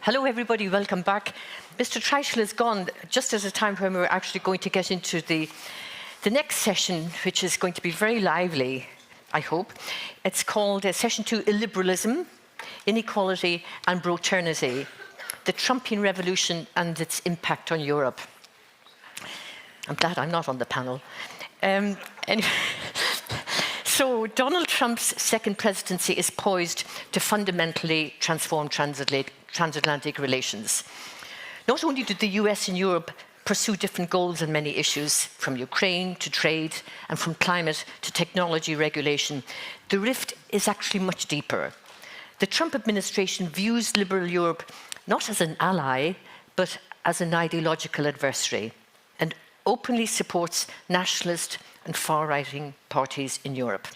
Hello, everybody. Welcome back. Mr. Treichel is gone just at a time when we're actually going to get into the next session, which is going to be very lively, I hope. It's called Session 2, Illiberalism, Inequality and Broternity, the Trumpian Revolution and its impact on Europe. I'm glad I'm not on the panel. Anyway. So Donald Trump's second presidency is poised to fundamentally transform transatlantic relations. Not only did the US and Europe pursue different goals on many issues, from Ukraine to trade and from climate to technology regulation, the rift is actually much deeper. The Trump administration views liberal Europe not as an ally, but as an ideological adversary, and openly supports nationalist and far-right parties in Europe.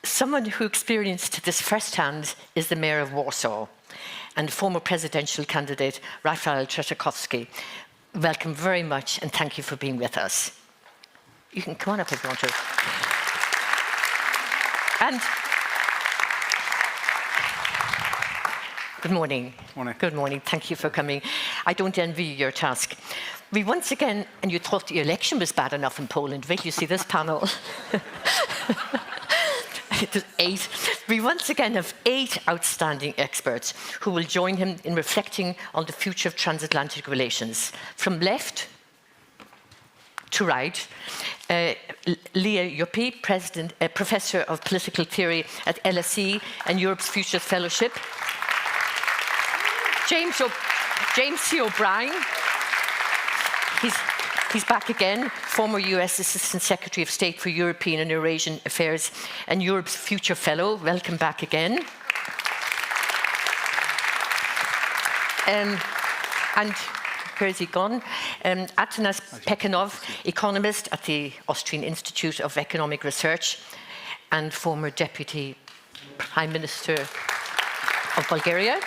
Someone who experienced this firsthand is the mayor of Warsaw and former presidential candidate Rafał Trzaskowski. Welcome very much and thank you for being with us. You can come on up if you want to. And good morning. Morning. Good morning. Thank you for coming. I don't envy your task. We once again, and you thought the election was bad enough in Poland, wait till you see this panel. There's 8. We once again have 8 outstanding experts who will join him in reflecting on the future of transatlantic relations. From left to right, Leah Yuppi, Professor of Political Theory at LSE and Europe's Futures Fellowship. James C. O'Brien, he's back again, former US Assistant Secretary of State for European and Eurasian Affairs and Europe's Future Fellow. Welcome back again. And where is he gone? Atanas Pekanov, economist at the Austrian Institute of Economic Research and former Deputy Prime Minister of Bulgaria.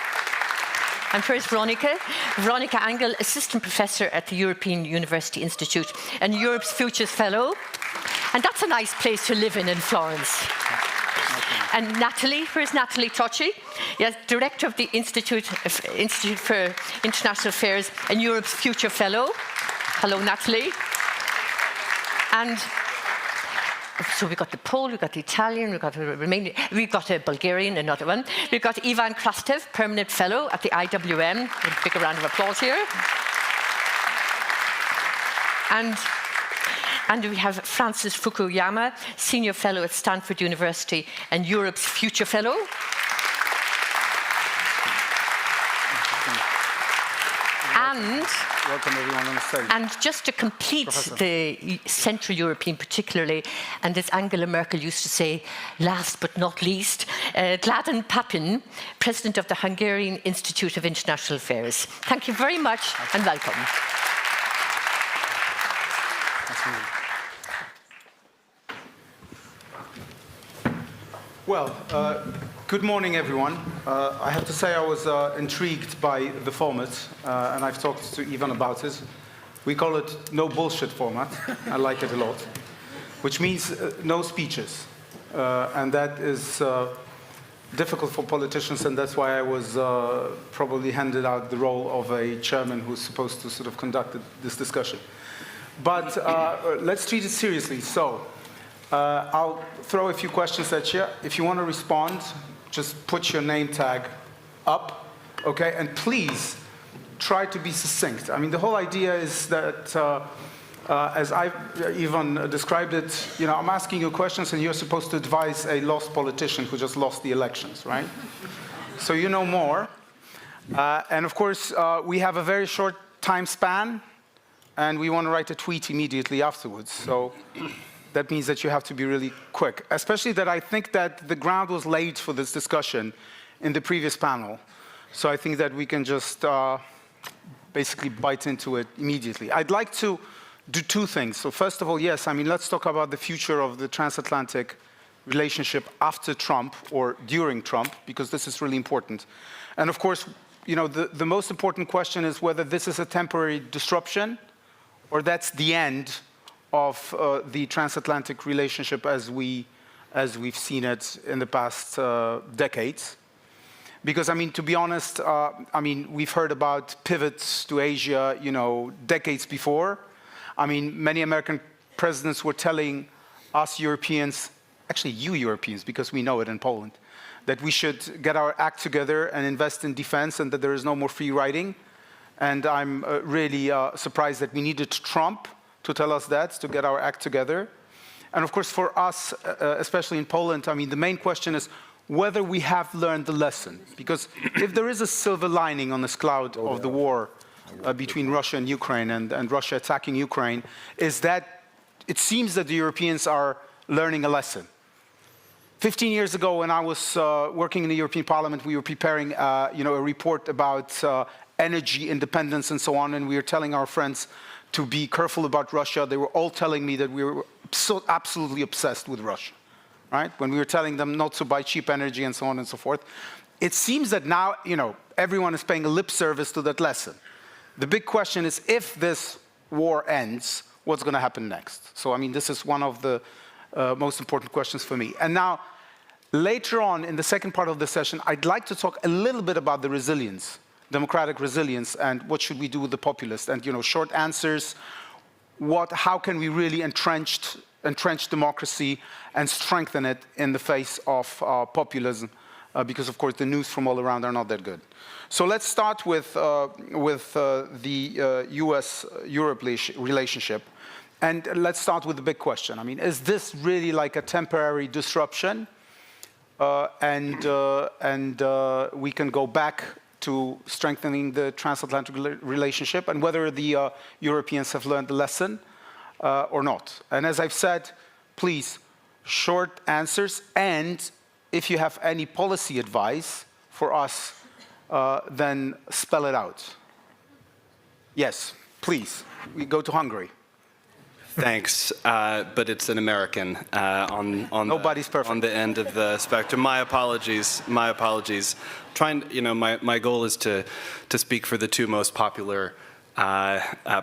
And first, Veronica Angel, Assistant Professor at the European University Institute and Europe's Futures Fellow. And that's a nice place to live in Florence. And Natalie, where's Natalie Tocci? Yes, Director of the Institute for International Affairs and Europe's Future Fellow. Hello, Natalie. And so we've got the Pole, we've got the Italian, we've got the Romanian, we've got a Bulgarian, another one. We've got Ivan Krastev, Permanent Fellow at the IWM. A big round of applause here. And we have Francis Fukuyama, Senior Fellow at Stanford University and Europe's Future Fellow. And welcome everyone on the stage. And just to complete the Central European particularly, and as Angela Merkel used to say, last but not least, Gladen Papin, President of the Hungarian Institute of International Affairs. Thank you very much and welcome. Well, good morning, everyone. I have to say I was intrigued by the format, and I've talked to Ivan about it. We call it no bullshit format. I like it a lot, which means no speeches. And that is difficult for politicians, and that's why I was probably handed out the role of a chairman who's supposed to sort of conduct this discussion. But let's treat it seriously. So I'll throw a few questions at you. If you want to respond, just put your name tag up, okay? And please try to be succinct. I mean, the whole idea is that, as I even described it, you know, I'm asking you questions and you're supposed to advise a lost politician who just lost the elections, right? So you know more. And of course, we have a very short time span, and we want to write a tweet immediately afterwards. So that means that you have to be really quick, especially that I think that the ground was laid for this discussion in the previous panel. So I think that we can just basically bite into it immediately. I'd like to do 2 things. So first of all, yes, I mean, let's talk about the future of the transatlantic relationship after Trump or during Trump, because this is really important. And of course, you know, the most important question is whether this is a temporary disruption or that's the end of the transatlantic relationship as we've seen it in the past decades. Because, I mean, to be honest, I mean, we've heard about pivots to Asia, you know, decades before. I mean, many American presidents were telling us Europeans, actually you Europeans, because we know it in Poland, that we should get our act together and invest in defense and that there is no more free riding. And I'm really surprised that we needed Trump to tell us that, to get our act together. And of course, for us, especially in Poland, I mean, the main question is whether we have learned the lesson. Because if there is a silver lining on this cloud of the war between Russia and Ukraine and Russia attacking Ukraine, is that it seems that the Europeans are learning a lesson. 15 years ago, when I was working in the European Parliament, we were preparing you know, a report about energy independence and so on, and we were telling our friends to be careful about Russia. They were all telling me that we were so absolutely obsessed with Russia. Right? When we were telling them not to buy cheap energy and so on and so forth. It seems that now, you know, everyone is paying a lip service to that lesson. The big question is, if this war ends, what's going to happen next? So, I mean, this is one of the most important questions for me. And now, later on, in the second part of the session, I'd like to talk a little bit about the resilience, democratic resilience, and what should we do with the populists, and, you know, short answers, how can we really entrench democracy and strengthen it in the face of populism, because of course the news from all around are not that good. So let's start with the US-Europe relationship, and let's start with the big question. I mean, is this really like a temporary disruption, and we can go back to strengthening the transatlantic relationship, and whether the Europeans have learned the lesson or not? And as I've said, please, short answers, and if you have any policy advice for us, then spell it out. Yes, please. We go to Hungary. Thanks, but it's an American Nobody's perfect. On the end of the spectrum. My apologies. My apologies. You know, my goal is to speak for the two most popular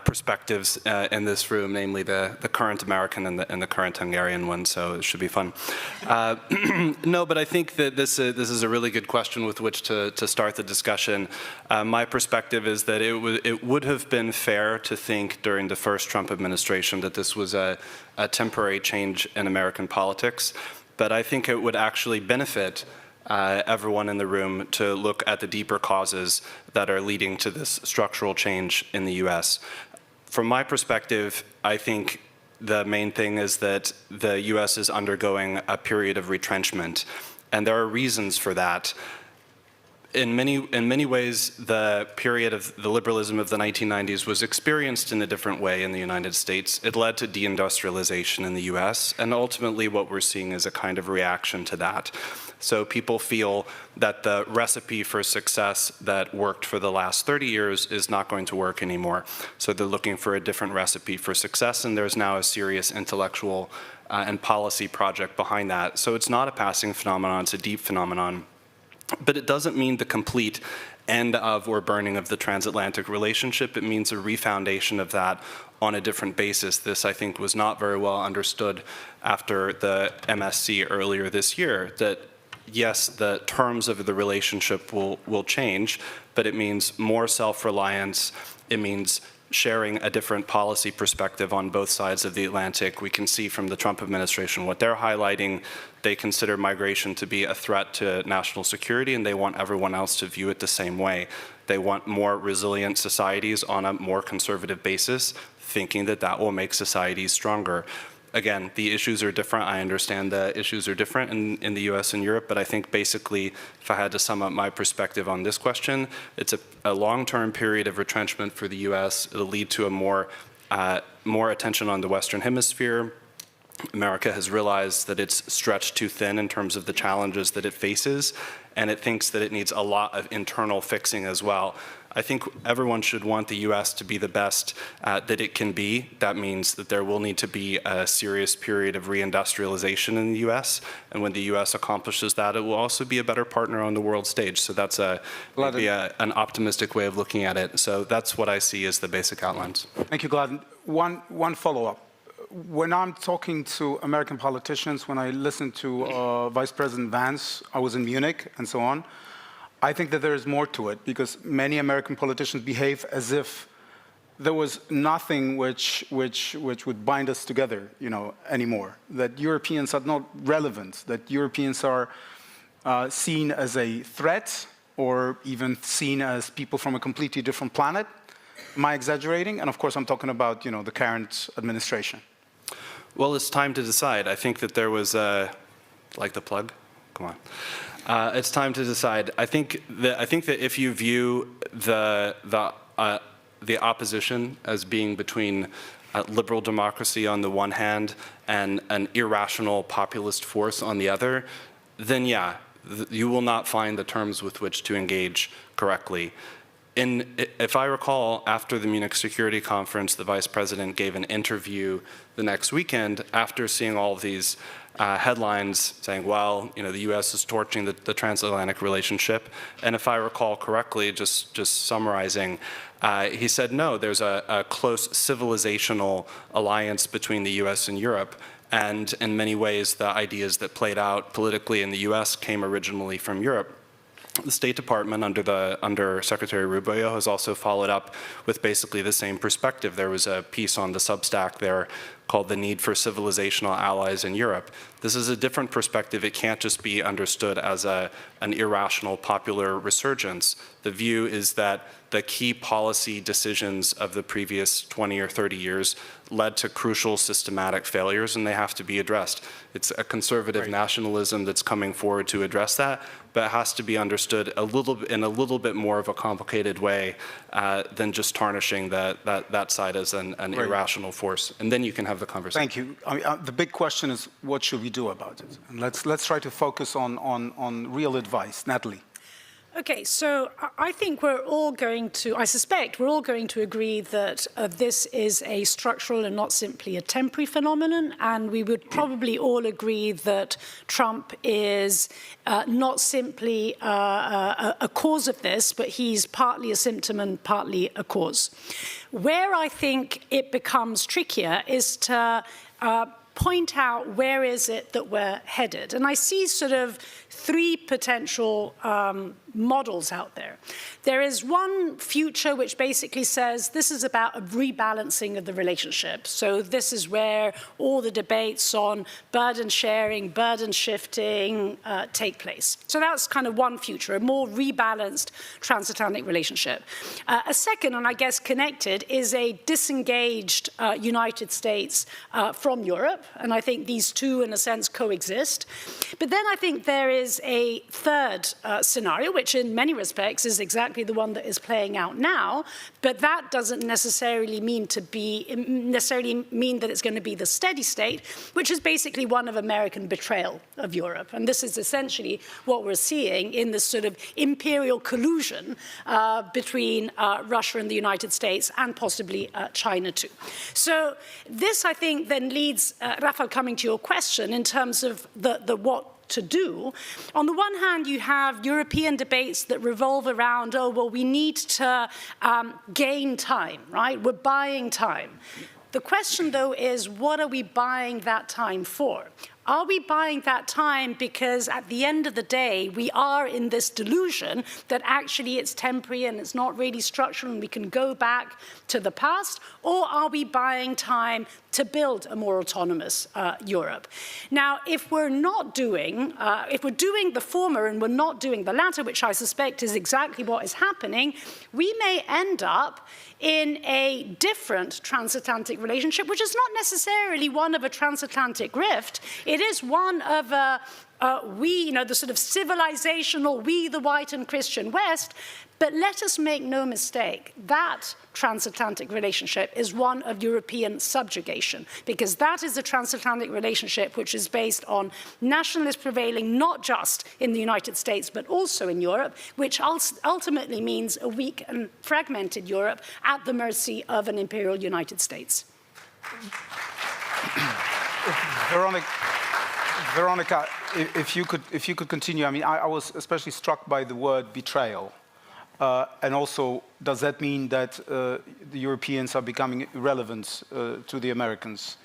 perspectives in this room, namely the current American and the current Hungarian one, so it should be fun. No, but I think that this is a really good question with which to start the discussion. My perspective is that it would have been fair to think during the first Trump administration that this was a temporary change in American politics, but I think it would actually benefit everyone in the room to look at the deeper causes that are leading to this structural change in the US. From my perspective, I think the main thing is that the US is undergoing a period of retrenchment, and there are reasons for that. In many ways, the period of the liberalism of the 1990s was experienced in a different way in the United States. It led to deindustrialization in the US, and ultimately what we're seeing is a kind of reaction to that. So people feel that the recipe for success that worked for the last 30 years is not going to work anymore. So they're looking for a different recipe for success, and there's now a serious intellectual and policy project behind that. So it's not a passing phenomenon, it's a deep phenomenon. But it doesn't mean the complete end of or burning of the transatlantic relationship. It means a refoundation of that on a different basis. This, I think, was not very well understood after the MSC earlier this year, that yes, the terms of the relationship will change, but it means more self-reliance. It means sharing a different policy perspective on both sides of the Atlantic. We can see from the Trump administration what they're highlighting. They consider migration to be a threat to national security, and they want everyone else to view it the same way. They want more resilient societies on a more conservative basis, thinking that that will make societies stronger. Again, the issues are different. I understand the issues are different in the US and Europe, but I think basically, if I had to sum up my perspective on this question, it's a long-term period of retrenchment for the US. It'll lead to a more attention on the Western Hemisphere. America has realized that it's stretched too thin in terms of the challenges that it faces, and it thinks that it needs a lot of internal fixing as well. I think everyone should want the US to be the best that it can be. That means that there will need to be a serious period of reindustrialization in the US, and when the US accomplishes that, it will also be a better partner on the world stage. So that's maybe an optimistic way of looking at it. So that's what I see as the basic outlines. Thank you, Gladden. One follow-up. When I'm talking to American politicians, when I listen to Vice President Vance, I was in Munich and so on, I think that there is more to it, because many American politicians behave as if there was nothing which would bind us together, anymore. That Europeans are not relevant. That Europeans are seen as a threat, or even seen as people from a completely different planet. Am I exaggerating? And of course, I'm talking about the current administration. Well, it's time to decide. I think that there was like the plug. Come on. It's time to decide. I think that if you view the opposition as being between liberal democracy on the one hand and an irrational populist force on the other, then yeah, you will not find the terms with which to engage correctly. If I recall, after the Munich Security Conference, the Vice President gave an interview the next weekend after seeing all of these headlines saying, well, the U.S. is torching the transatlantic relationship. And if I recall correctly, just summarizing, he said, no, there's a close civilizational alliance between the U.S. and Europe. And in many ways, the ideas that played out politically in the U.S. came originally from Europe. The State Department under Secretary Rubio has also followed up with basically the same perspective. There was a piece on the Substack there called The Need for Civilizational Allies in Europe. This is a different perspective. It can't just be understood as an irrational popular resurgence. The view is that the key policy decisions of the previous 20 or 30 years led to crucial systematic failures, and they have to be addressed. It's a conservative nationalism that's coming forward to address that, but it has to be understood in a little bit more of a complicated way than just tarnishing that side as an irrational force. And then you can have the conversation. Thank you. The big question is, what should we do about it? And let's try to focus on real advice. Natalie. Okay, so I think I suspect we're all going to agree that this is a structural and not simply a temporary phenomenon, and we would probably all agree that Trump is not simply a cause of this, but he's partly a symptom and partly a cause. Where I think it becomes trickier is to point out where is it that we're headed. And I see sort of three potential models out there. There is one future which basically says this is about a rebalancing of the relationship. So this is where all the debates on burden sharing, burden shifting take place. So that's kind of one future, a more rebalanced transatlantic relationship. A second, and I guess connected, is a disengaged United States from Europe. And I think these two, in a sense, coexist. But then I think there is a third scenario, which in many respects is exactly the one that is playing out now, but that doesn't necessarily mean that it's going to be the steady state, which is basically one of American betrayal of Europe. And this is essentially what we're seeing in this sort of imperial collusion between Russia and the United States, and possibly China too. So this, I think, then leads, Rafael, coming to your question in terms of the what to do. On the one hand, you have European debates that revolve around, oh, well, we need to gain time, right? We're buying time. The question, though, is what are we buying that time for? Are we buying that time because at the end of the day, we are in this delusion that actually it's temporary and it's not really structural and we can go back to the past? Or are we buying time to build a more autonomous Europe? Now, if we're doing the former and we're not doing the latter, which I suspect is exactly what is happening, we may end up in a different transatlantic relationship, which is not necessarily one of a transatlantic rift. It is one of the sort of civilizational, we, the white and Christian West. But let us make no mistake, that transatlantic relationship is one of European subjugation, because that is a transatlantic relationship which is based on nationalists prevailing not just in the United States, but also in Europe, which ultimately means a weak and fragmented Europe at the mercy of an imperial United States. Veronica, if you could continue. I mean, I was especially struck by the word betrayal. And also, does that mean that the Europeans are becoming irrelevant to the Americans?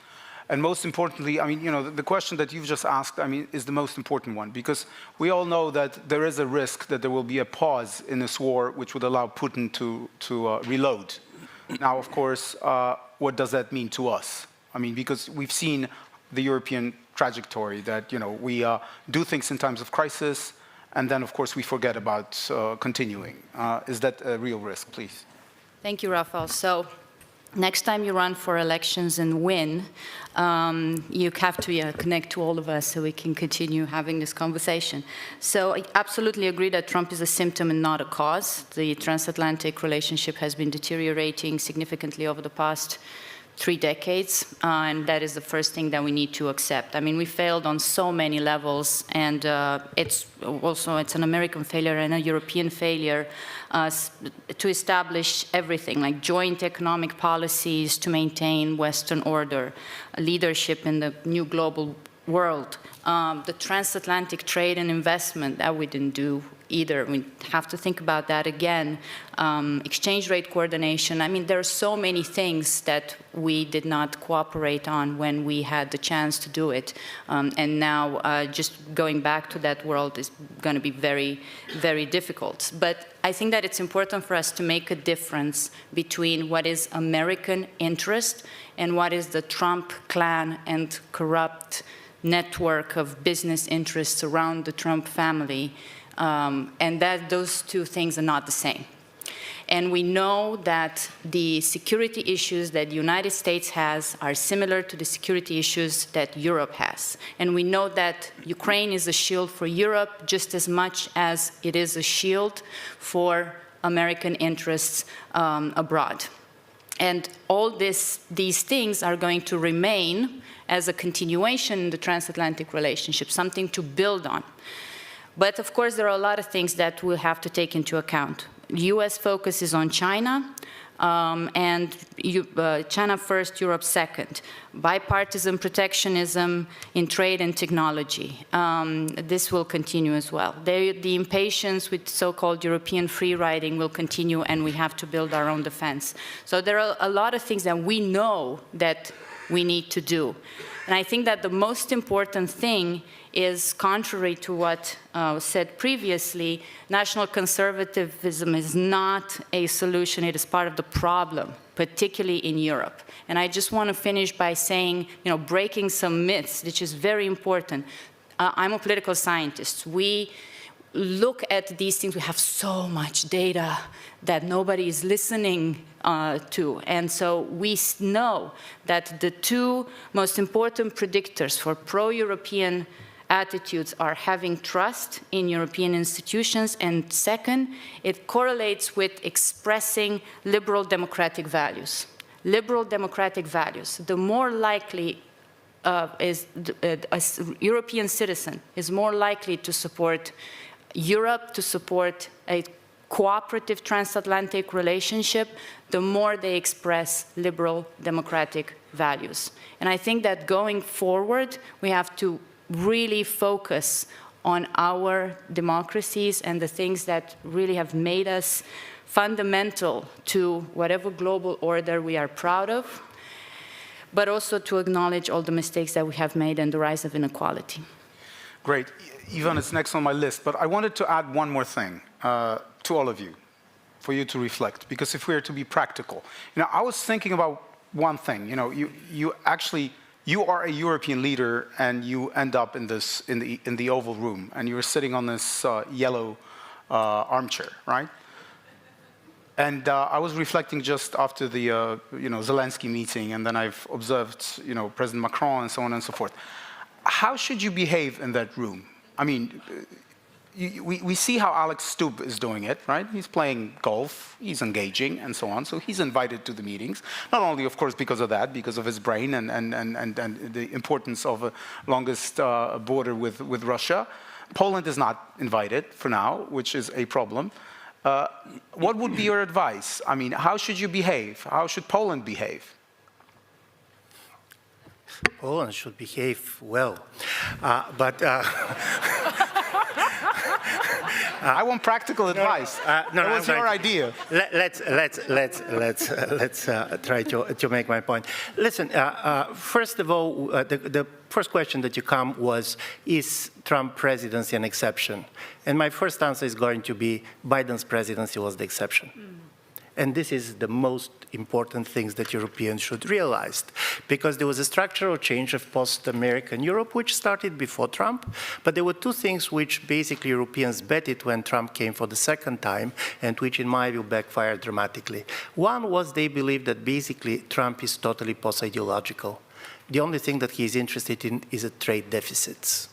And most importantly, I mean, you know, the question that you've just asked, I mean, is the most important one, because we all know that there is a risk that there will be a pause in this war which would allow Putin to reload. Now, of course, what does that mean to us? I mean, because we've seen the European trajectory that, you know, we do things in times of crisis, and then, of course, we forget about continuing. Is that a real risk, please? Thank you, Rafael. So next time you run for elections and win, you have to connect to all of us so we can continue having this conversation. So I absolutely agree that Trump is a symptom and not a cause. The transatlantic relationship has been deteriorating significantly over the past 3 decades, and that is the first thing that we need to accept. I mean, we failed on so many levels, and it's an American failure and a European failure to establish everything, like joint economic policies to maintain Western order, leadership in the new global world, the transatlantic trade and investment that we didn't do either. We have to think about that again. Exchange rate coordination. I mean, there are so many things that we did not cooperate on when we had the chance to do it. And now just going back to that world is going to be very, very difficult. But I think that it's important for us to make a difference between what is American interest and what is the Trump clan and corrupt network of business interests around the Trump family. And that those two things are not the same. And we know that the security issues that the United States has are similar to the security issues that Europe has. And we know that Ukraine is a shield for Europe just as much as it is a shield for American interests abroad. And all these things are going to remain as a continuation in the transatlantic relationship, something to build on. But of course, there are a lot of things that we'll have to take into account. US focus is on China, and China first, Europe second. Bipartisan protectionism in trade and technology. This will continue as well. The impatience with so-called European free riding will continue, and we have to build our own defense. So there are a lot of things that we know that we need to do. And I think that the most important thing is, contrary to what was said previously, national conservatism is not a solution, it is part of the problem, particularly in Europe. And I just want to finish by saying, you know, breaking some myths, which is very important. I'm a political scientist. We look at these things, we have so much data that nobody is listening to. And so we know that the two most important predictors for pro-European attitudes are having trust in European institutions, and second, it correlates with expressing liberal democratic values. Liberal democratic values. The more likely a European citizen is more likely to support Europe, to support a cooperative transatlantic relationship, the more they express liberal democratic values. And I think that going forward, we have to really focus on our democracies and the things that really have made us fundamental to whatever global order we are proud of, but also to acknowledge all the mistakes that we have made and the rise of inequality. Great. Ivan is next on my list, but I wanted to add one more thing to all of you, for you to reflect, because if we are to be practical, you know, I was thinking about one thing. You know, you are a European leader, and you end up in the Oval Room, and you're sitting on this yellow armchair, right? And I was reflecting just after the Zelensky meeting, and then I've observed President Macron and so on and so forth. How should you behave in that room? I mean, we see how Alex Stubb is doing it, right? He's playing golf, he's engaging, and so on. So he's invited to the meetings, not only, of course, because of that, because of his brain and the importance of a longest border with Russia. Poland is not invited for now, which is a problem. What would be your advice? I mean, how should you behave? How should Poland behave? Poland should behave well, but I want practical advice. That was your idea. Let's try to make my point. Listen, first of all, the first question that you come was, is Trump presidency an exception? And my first answer is going to be, Biden's presidency was the exception. And this is the most important things that Europeans should realize, because there was a structural change of post-American Europe, which started before Trump, but there were two things which basically Europeans betted when Trump came for the second time, and which in my view backfired dramatically. One was they believed that basically Trump is totally post-ideological. The only thing that he is interested in is trade deficits.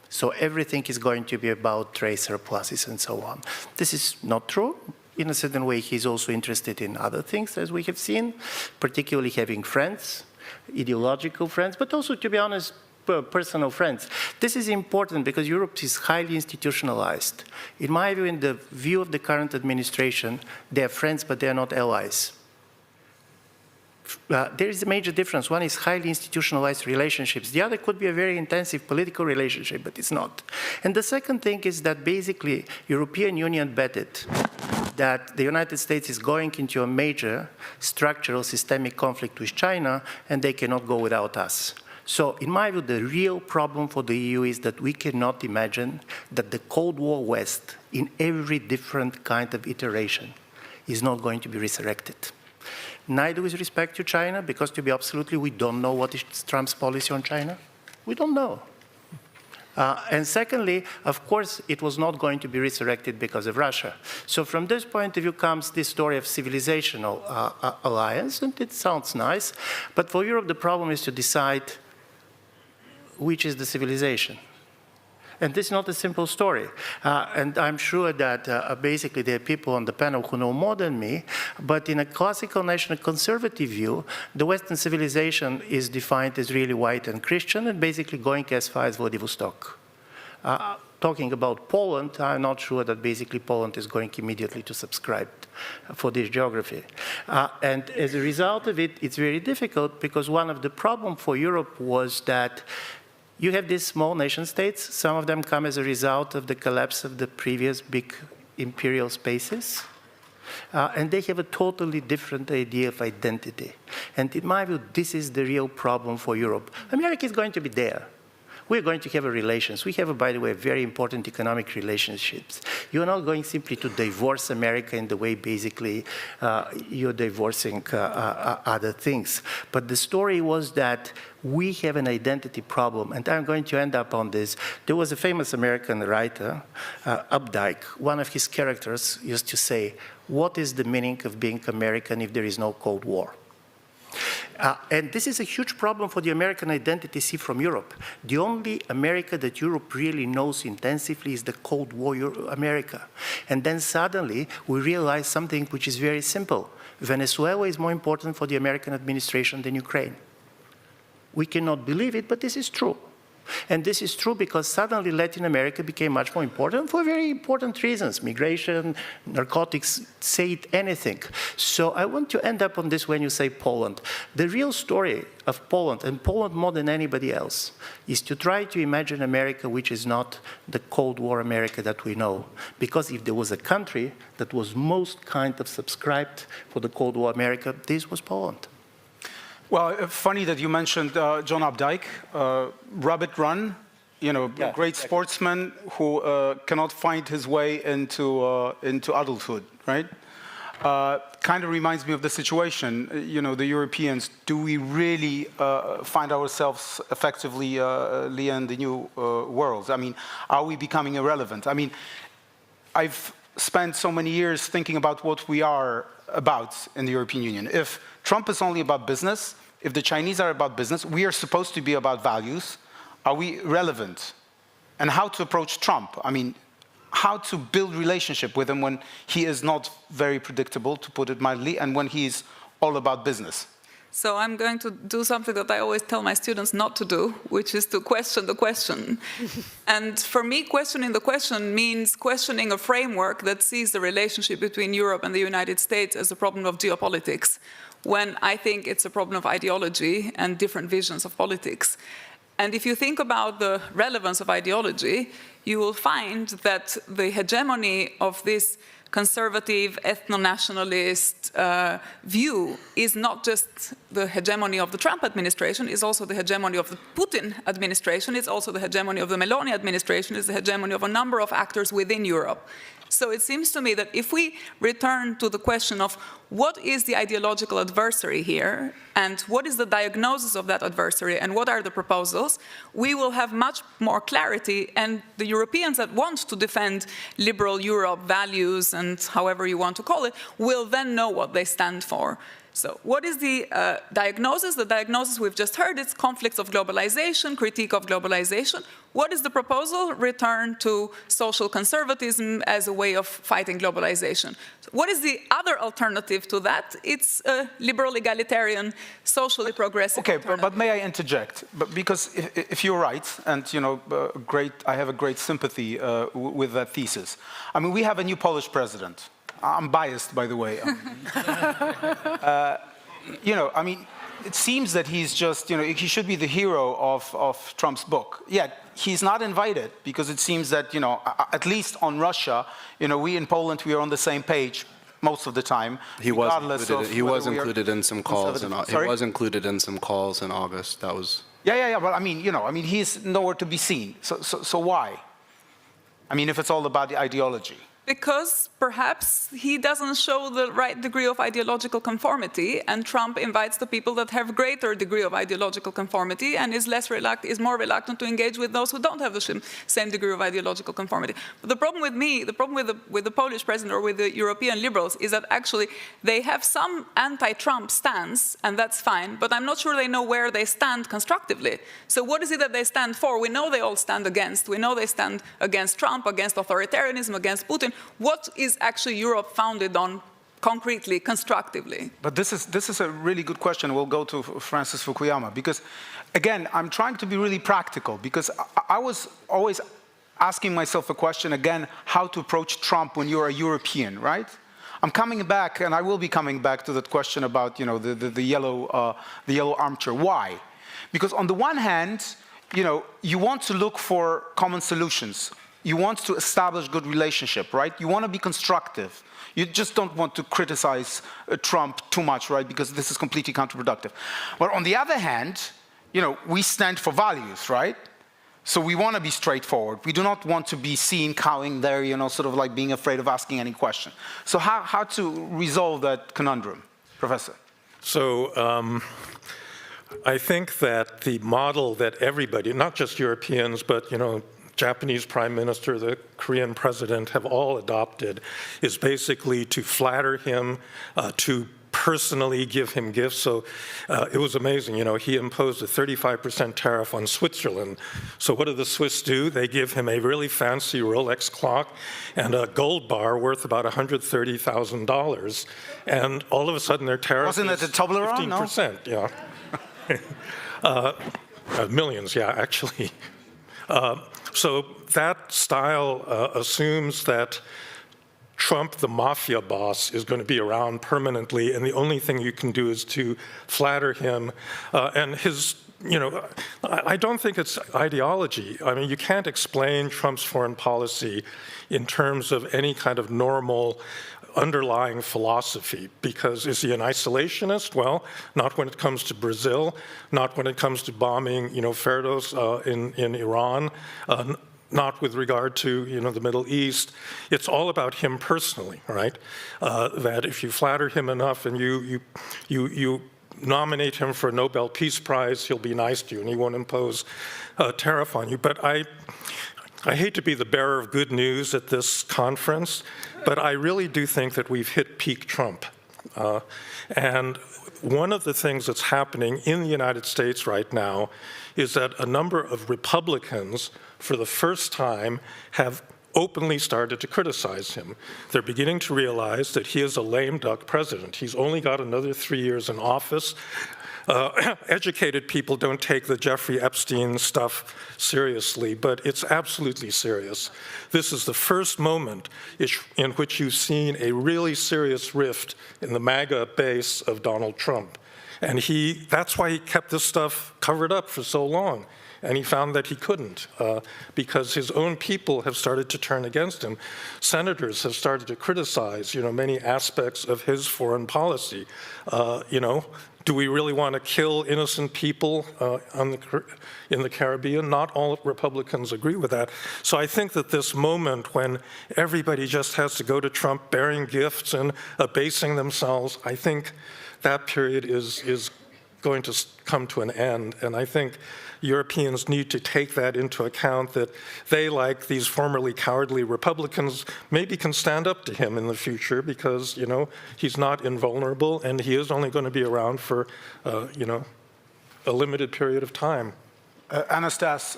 So everything is going to be about trade surpluses and so on. This is not true. In a certain way, he's also interested in other things, as we have seen, particularly having friends, ideological friends, but also, to be honest, personal friends. This is important because Europe is highly institutionalized. In my view, in the view of the current administration, they are friends, but they are not allies. There is a major difference. One is highly institutionalized relationships. The other could be a very intensive political relationship, but it's not. And the second thing is that basically European Union betted that the United States is going into a major structural systemic conflict with China, and they cannot go without us. So in my view, the real problem for the EU is that we cannot imagine that the Cold War West, in every different kind of iteration, is not going to be resurrected. Neither with respect to China, because to be absolutely, we don't know what is Trump's policy on China. We don't know. And secondly, of course, it was not going to be resurrected because of Russia. So from this point of view comes this story of civilizational alliance, and it sounds nice. But for Europe, the problem is to decide which is the civilization. And this is not a simple story. And I'm sure that basically there are people on the panel who know more than me, but in a classical national conservative view, the Western civilization is defined as really white and Christian and basically going as far as Vladivostok. Talking about Poland, I'm not sure that basically Poland is going immediately to subscribe for this geography. And as a result of it, it's very difficult because one of the problems for Europe was that you have these small nation states. Some of them come as a result of the collapse of the previous big imperial spaces. And they have a totally different idea of identity. And in my view, this is the real problem for Europe. America is going to be there. We're going to have relations. We have, by the way, very important economic relationships. You're not going simply to divorce America in the way basically you're divorcing other things. But the story was that we have an identity problem, and I'm going to end up on this. There was a famous American writer, Updike. One of his characters used to say, "What is the meaning of being American if there is no Cold War?" And this is a huge problem for the American identity see from Europe. The only America that Europe really knows intensively is the Cold War America. And then suddenly we realize something which is very simple. Venezuela is more important for the American administration than Ukraine. We cannot believe it, but this is true. And this is true because suddenly Latin America became much more important for very important reasons. Migration, narcotics, say it anything. So I want to end up on this when you say Poland. The real story of Poland, and Poland more than anybody else, is to try to imagine America which is not the Cold War America that we know. Because if there was a country that was most kind of subscribed for the Cold War America, this was Poland. Well, funny that you mentioned John Updike, Rabbit Run, great sportsman who cannot find his way into adulthood, right? Kind of reminds me of the situation, the Europeans. Do we really find ourselves effectively in the new world? I mean, are we becoming irrelevant? I mean, I've spent so many years thinking about what we are about in the European Union. If Trump is only about business, if the Chinese are about business, we are supposed to be about values. Are we relevant? And how to approach Trump? I mean, how to build relationship with him when he is not very predictable, to put it mildly, and when he is all about business? So I'm going to do something that I always tell my students not to do, which is to question the question. And for me, questioning the question means questioning a framework that sees the relationship between Europe and the United States as a problem of geopolitics, when I think it's a problem of ideology and different visions of politics. And if you think about the relevance of ideology, you will find that the hegemony of this conservative, ethno-nationalist view is not just the hegemony of the Trump administration, it's also the hegemony of the Putin administration, it's also the hegemony of the Meloni administration, it's the hegemony of a number of actors within Europe. So it seems to me that if we return to the question of what is the ideological adversary here, and what is the diagnosis of that adversary, and what are the proposals, we will have much more clarity, and the Europeans that want to defend liberal Europe values, and however you want to call it, will then know what they stand for. So what is the diagnosis? The diagnosis we've just heard is conflicts of globalization, critique of globalization. What is the proposal? Return to social conservatism as a way of fighting globalization. So what is the other alternative to that? It's a liberal, egalitarian, socially progressive. Okay, but may I interject? But because if you're right, and I have a great sympathy with that thesis. I mean, we have a new Polish president. I'm biased, by the way. I mean, it seems that he's just, he should be the hero of Trump's book. Yet he's not invited because it seems that, at least on Russia, we in Poland, we are on the same page most of the time. He was included in some calls. He was included in some calls in August. That was. Yeah. But I mean, he's nowhere to be seen. So why? I mean, if it's all about the ideology. Because perhaps he doesn't show the right degree of ideological conformity, and Trump invites the people that have greater degree of ideological conformity and is more reluctant to engage with those who don't have the same degree of ideological conformity. But the problem with the Polish president or with the European liberals is that actually they have some anti-Trump stance, and that's fine, but I'm not sure they know where they stand constructively. So what is it that they stand for? We know they all stand against. We know they stand against Trump, against authoritarianism, against Putin. What is actually Europe founded on concretely, constructively? But this is a really good question. We'll go to Francis Fukuyama, because again, I'm trying to be really practical, because I was always asking myself a question again, how to approach Trump when you're a European, right? I'm coming back, and I will be coming back to that question about the yellow armchair. Why? Because on the one hand, you want to look for common solutions. You want to establish good relationship, right? You want to be constructive. You just don't want to criticize Trump too much, right? Because this is completely counterproductive. But on the other hand, we stand for values, right? So we want to be straightforward. We do not want to be seen cowing there, sort of like being afraid of asking any question. So how to resolve that conundrum, Professor? So I think that the model that everybody, not just Europeans, but Japanese Prime Minister, the Korean President have all adopted is basically to flatter him, to personally give him gifts. So it was amazing, he imposed a 35% tariff on Switzerland. So what do the Swiss do? They give him a really fancy Rolex clock and a gold bar worth about $130,000. And all of a sudden their tariff Wasn't it the Toblerone? 15%, no? Yeah. Millions, yeah, actually. So that style assumes that Trump, the mafia boss, is going to be around permanently, and the only thing you can do is to flatter him. And his, I don't think it's ideology. I mean, you can't explain Trump's foreign policy in terms of any kind of normal underlying philosophy, because is he an isolationist? Well, not when it comes to Brazil, not when it comes to bombing, Ferdos in Iran, not with regard to, the Middle East. It's all about him personally, right? That if you flatter him enough and you nominate him for a Nobel Peace Prize, he'll be nice to you and he won't impose a tariff on you. But I hate to be the bearer of good news at this conference, but I really do think that we've hit peak Trump. And one of the things that's happening in the United States right now is that a number of Republicans, for the first time, have openly started to criticize him. They're beginning to realize that he is a lame duck president. He's only got another 3 years in office. Educated people don't take the Jeffrey Epstein stuff seriously, but it's absolutely serious. This is the first moment in which you've seen a really serious rift in the MAGA base of Donald Trump. And that's why he kept this stuff covered up for so long. and he found that he couldn't because his own people have started to turn against him. Senators have started to criticize, many aspects of his foreign policy. Do we really want to kill innocent people in the Caribbean? Not all Republicans agree with that. So I think that this moment when everybody just has to go to Trump bearing gifts and abasing themselves, I think that period is going to come to an end. And I think Europeans need to take that into account, that they, like these formerly cowardly Republicans, maybe can stand up to him in the future because, he's not invulnerable and he is only going to be around for, a limited period of time. Anastas,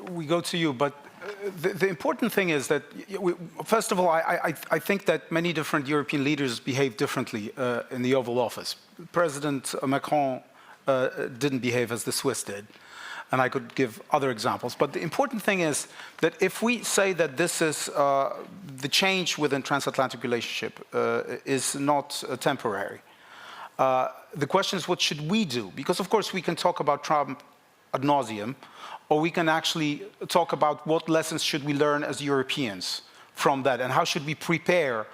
we go to you, but the important thing is that, first of all, I think that many different European leaders behave differently in the Oval Office. President Macron didn't behave as the Swiss did. And I could give other examples. But the important thing is that if we say that this is the change within transatlantic relationship is not temporary, the question is what should we do? Because of course we can talk about Trump ad nauseum, or we can actually talk about what lessons should we learn as Europeans from that, and how should we prepare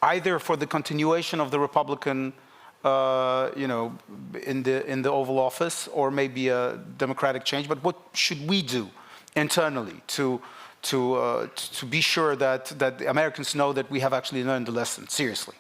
either for the continuation of the Republican in the Oval Office, or maybe a democratic change. But what should we do internally to be sure that the Americans know that we have actually learned the lesson seriously?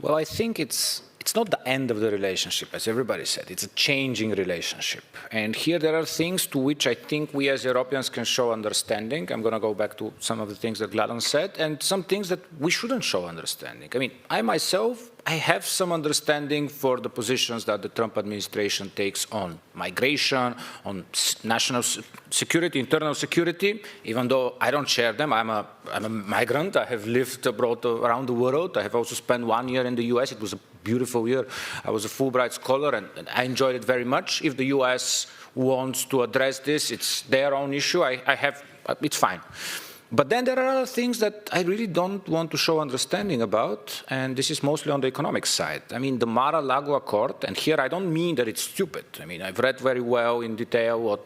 Well, I think it's not the end of the relationship, as everybody said. It's a changing relationship. And here there are things to which I think we as Europeans can show understanding. I'm going to go back to some of the things that Gladon said, and some things that we shouldn't show understanding. I mean, I myself, I have some understanding for the positions that the Trump administration takes on migration, on national security, internal security, even though I don't share them. I'm a migrant. I have lived abroad around the world. I have also spent 1 year in the US. It was a beautiful year. I was a Fulbright scholar, and I enjoyed it very much. If the US wants to address this, it's their own issue. It's fine. But then there are other things that I really don't want to show understanding about, and this is mostly on the economic side. I mean, the Mar-a-Lago Accord, and here I don't mean that it's stupid. I mean, I've read very well in detail what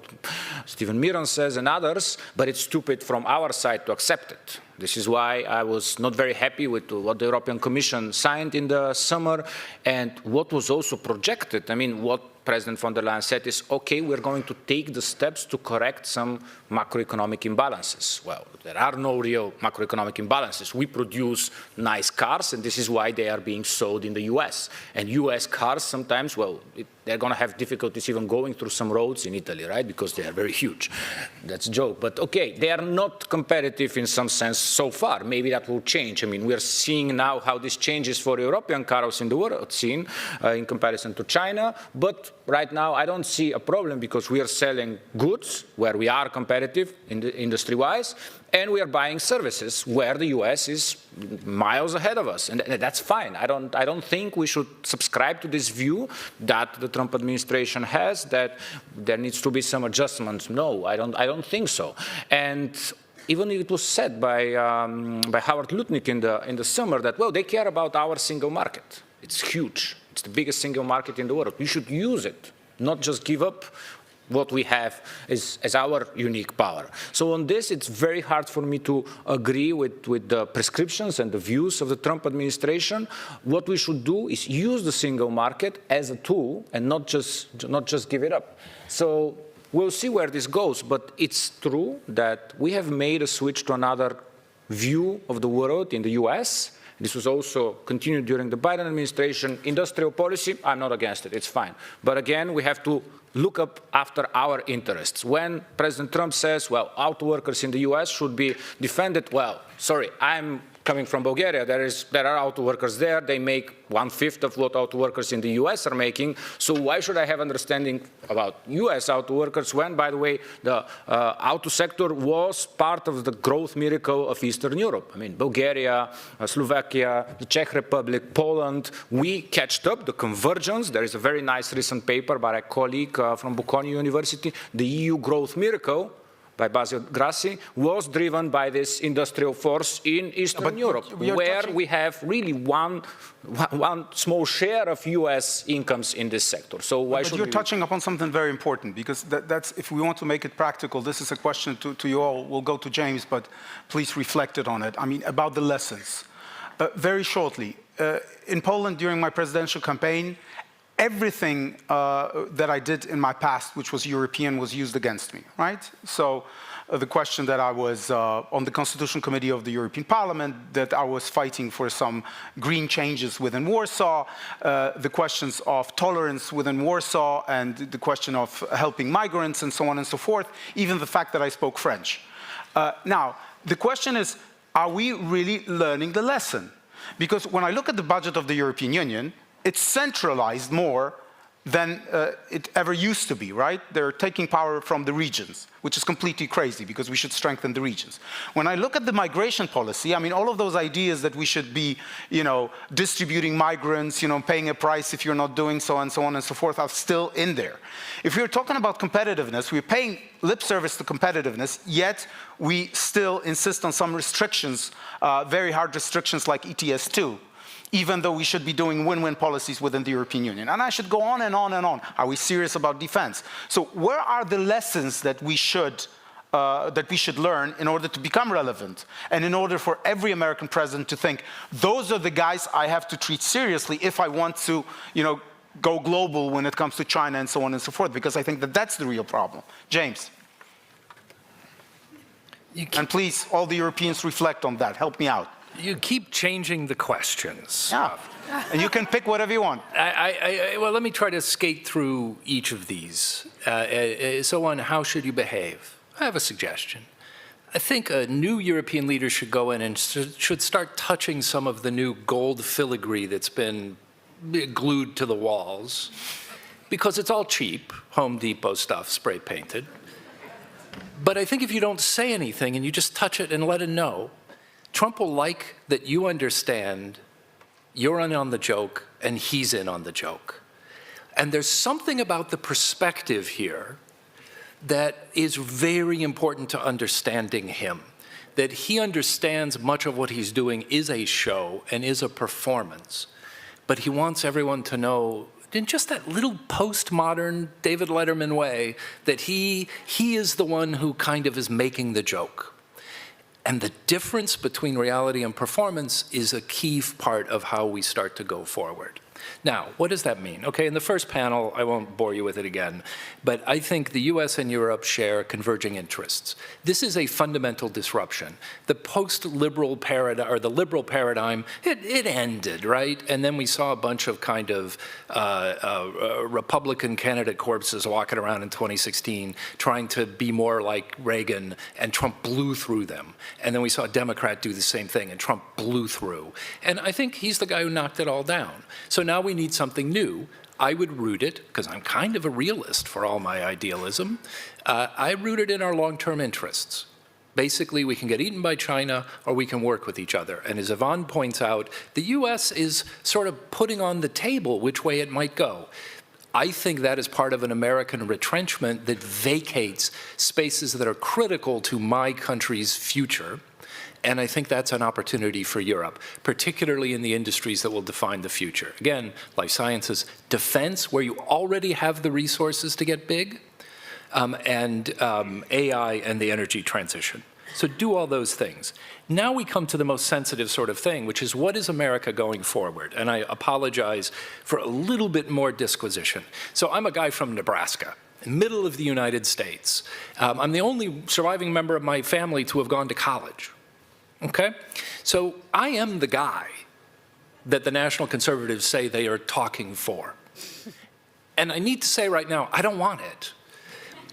Stephen Miron says and others, but it's stupid from our side to accept it. This is why I was not very happy with what the European Commission signed in the summer, and what was also projected. I mean, what President von der Leyen said is, okay, we're going to take the steps to correct some macroeconomic imbalances. Well, there are no real macroeconomic imbalances. We produce nice cars, and this is why they are being sold in the US. And US cars sometimes, well, they're going to have difficulties even going through some roads in Italy, right? Because they are very huge. That's a joke. But okay, they are not competitive in some sense so far. Maybe that will change. I mean, we are seeing now how this changes for European cars in the world scene in comparison to China. But right now, I don't see a problem because we are selling goods where we are competitive industry-wise, and we are buying services where the US is miles ahead of us, and that's fine. I don't think we should subscribe to this view that the Trump administration has, that there needs to be some adjustments. No, I don't think so. And even it was said by Howard Lutnick in the summer that, well, they care about our single market. It's huge. It's the biggest single market in the world. We should use it, not just give up what we have as our unique power. So on this, it's very hard for me to agree with the prescriptions and the views of the Trump administration. What we should do is use the single market as a tool and not just give it up. So we'll see where this goes, but it's true that we have made a switch to another view of the world in the US. This was also continued during the Biden administration. Industrial policy, I'm not against it, it's fine. But again, we have to look up after our interests. When President Trump says, well, auto workers in the US should be defended, well, sorry, I'm coming from Bulgaria. There are auto workers there. They make 1/5 of what auto workers in the US are making. So why should I have understanding about US auto workers when, by the way, the auto sector was part of the growth miracle of Eastern Europe? I mean, Bulgaria, Slovakia, the Czech Republic, Poland, we catched up, the convergence. There is a very nice recent paper by a colleague from Bocconi University, the EU growth miracle. by Basil Grassi, was driven by this industrial force in Eastern Europe, where we have really one small share of US incomes in this sector. So why should you're touching upon something very important, because that's, if we want to make it practical, this is a question to you all. We'll go to James, but please reflect on it. I mean, about the lessons. Very shortly, in Poland during my presidential campaign, everything that I did in my past, which was European, was used against me, right? So the question that I was on the Constitutional Committee of the European Parliament, that I was fighting for some green changes within Warsaw, the questions of tolerance within Warsaw, and the question of helping migrants and so on and so forth, even the fact that I spoke French. Now, the question is, are we really learning the lesson? Because when I look at the budget of the European Union, it's centralized more than it ever used to be, right? They're taking power from the regions, which is completely crazy because we should strengthen the regions. When I look at the migration policy, I mean, all of those ideas that we should be, distributing migrants, paying a price if you're not doing so, and so on and so forth, are still in there. If we're talking about competitiveness, we're paying lip service to competitiveness, yet we still insist on some restrictions, very hard restrictions like ETS2. Even though we should be doing win-win policies within the European Union. And I should go on and on and on. Are we serious about defense? So where are the lessons that we should learn in order to become relevant? And in order for every American president to think, those are the guys I have to treat seriously if I want to, go global when it comes to China and so on and so forth, because I think that that's the real problem. James. And please, all the Europeans, reflect on that. Help me out. You keep changing the questions. Yeah, and you can pick whatever you want. Well, let me try to skate through each of these. So on how should you behave? I have a suggestion. I think a new European leader should go in and should start touching some of the new gold filigree that's been glued to the walls, because it's all cheap, Home Depot stuff, spray painted. But I think if you don't say anything and you just touch it and let it know, Trump will like that you understand you're in on the joke and he's in on the joke. And there's something about the perspective here that is very important to understanding him, that he understands much of what he's doing is a show and is a performance, but he wants everyone to know in just that little postmodern David Letterman way that he is the one who kind of is making the joke. And the difference between reality and performance is a key part of how we start to go forward. Now, what does that mean? Okay, in the first panel, I won't bore you with it again, but I think the US and Europe share converging interests. This is a fundamental disruption. The post-liberal paradigm, or the liberal paradigm, it ended, right? And then we saw a bunch of kind of Republican candidate corpses walking around in 2016 trying to be more like Reagan, and Trump blew through them. And then we saw a Democrat do the same thing, and Trump blew through. And I think he's the guy who knocked it all down. So now we need something new. I would root it, because I'm kind of a realist for all my idealism, I root it in our long-term interests. Basically, we can get eaten by China or we can work with each other. And as Yvonne points out, the US is sort of putting on the table which way it might go. I think that is part of an American retrenchment that vacates spaces that are critical to my country's future. And I think that's an opportunity for Europe, particularly in the industries that will define the future. Again, life sciences, defense, where you already have the resources to get big, and AI and the energy transition. So do all those things. Now we come to the most sensitive sort of thing, which is what is America going forward? And I apologize for a little bit more disquisition. So I'm a guy from Nebraska, middle of the United States. I'm the only surviving member of my family to have gone to college. Okay? So I am the guy that the National Conservatives say they are talking for. And I need to say right now, I don't want it.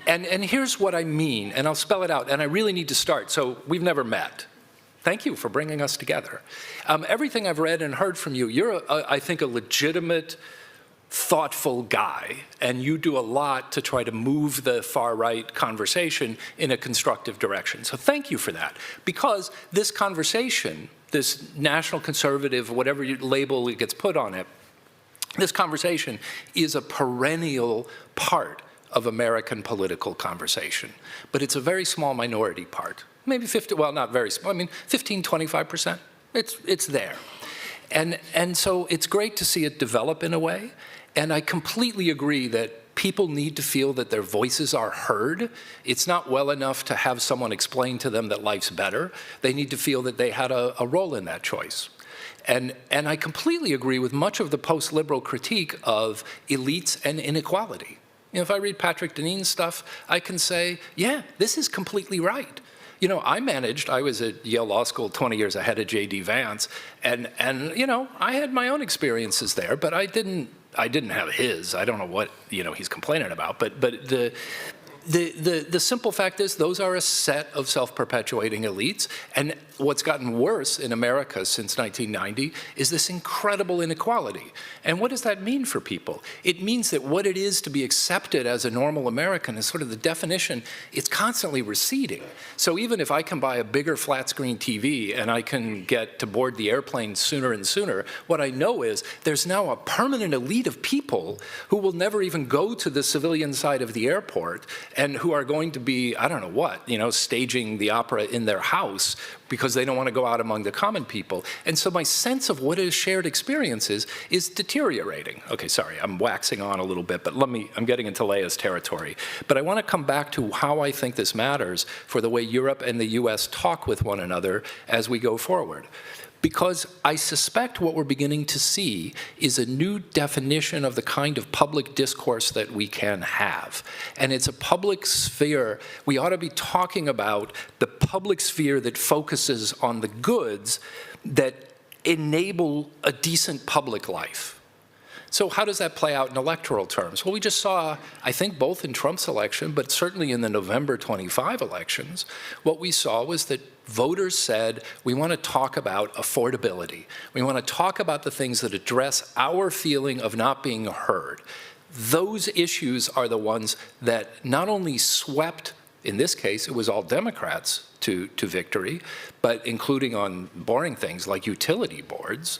And here's what I mean, and I'll spell it out, and I really need to start. So we've never met. Thank you for bringing us together. Everything I've read and heard from you, you're, I think, a legitimate, thoughtful guy, and you do a lot to try to move the far-right conversation in a constructive direction. So thank you for that, because this conversation, this national conservative, whatever label it gets put on it, this conversation is a perennial part of American political conversation. But it's a very small minority part. Maybe 50, well, not very small, I mean 15, 25%. It's there. And so it's great to see it develop in a way. And I completely agree that people need to feel that their voices are heard. It's not well enough to have someone explain to them that life's better. They need to feel that they had a role in that choice. And I completely agree with much of the post-liberal critique of elites and inequality. You know, if I read Patrick Deneen's stuff, I can say, yeah, this is completely right. You know, I was at Yale Law School 20 years ahead of J.D. Vance, and you know, I had my own experiences there, but I didn't have his. I don't know what, you know, he's complaining about, but the simple fact is those are a set of self-perpetuating elites, and what's gotten worse in America since 1990 is this incredible inequality. And what does that mean for people? It means that what it is to be accepted as a normal American is sort of the definition, it's constantly receding. So even if I can buy a bigger flat screen TV and I can get to board the airplane sooner and sooner, what I know is there's now a permanent elite of people who will never even go to the civilian side of the airport and who are going to be, I don't know what, you know, staging the opera in their house because they don't want to go out among the common people. And so my sense of what is shared experiences is deteriorating. Okay, sorry, I'm waxing on a little bit, but I'm getting into Leia's territory. But I want to come back to how I think this matters for the way Europe and the US talk with one another as we go forward. Because I suspect what we're beginning to see is a new definition of the kind of public discourse that we can have. And it's a public sphere. We ought to be talking about the public sphere that focuses on the goods that enable a decent public life. So how does that play out in electoral terms? Well, we just saw, I think both in Trump's election, but certainly in the November 25 elections, what we saw was that voters said, we want to talk about affordability. We want to talk about the things that address our feeling of not being heard. Those issues are the ones that not only swept, in this case, it was all Democrats to victory, but including on boring things like utility boards.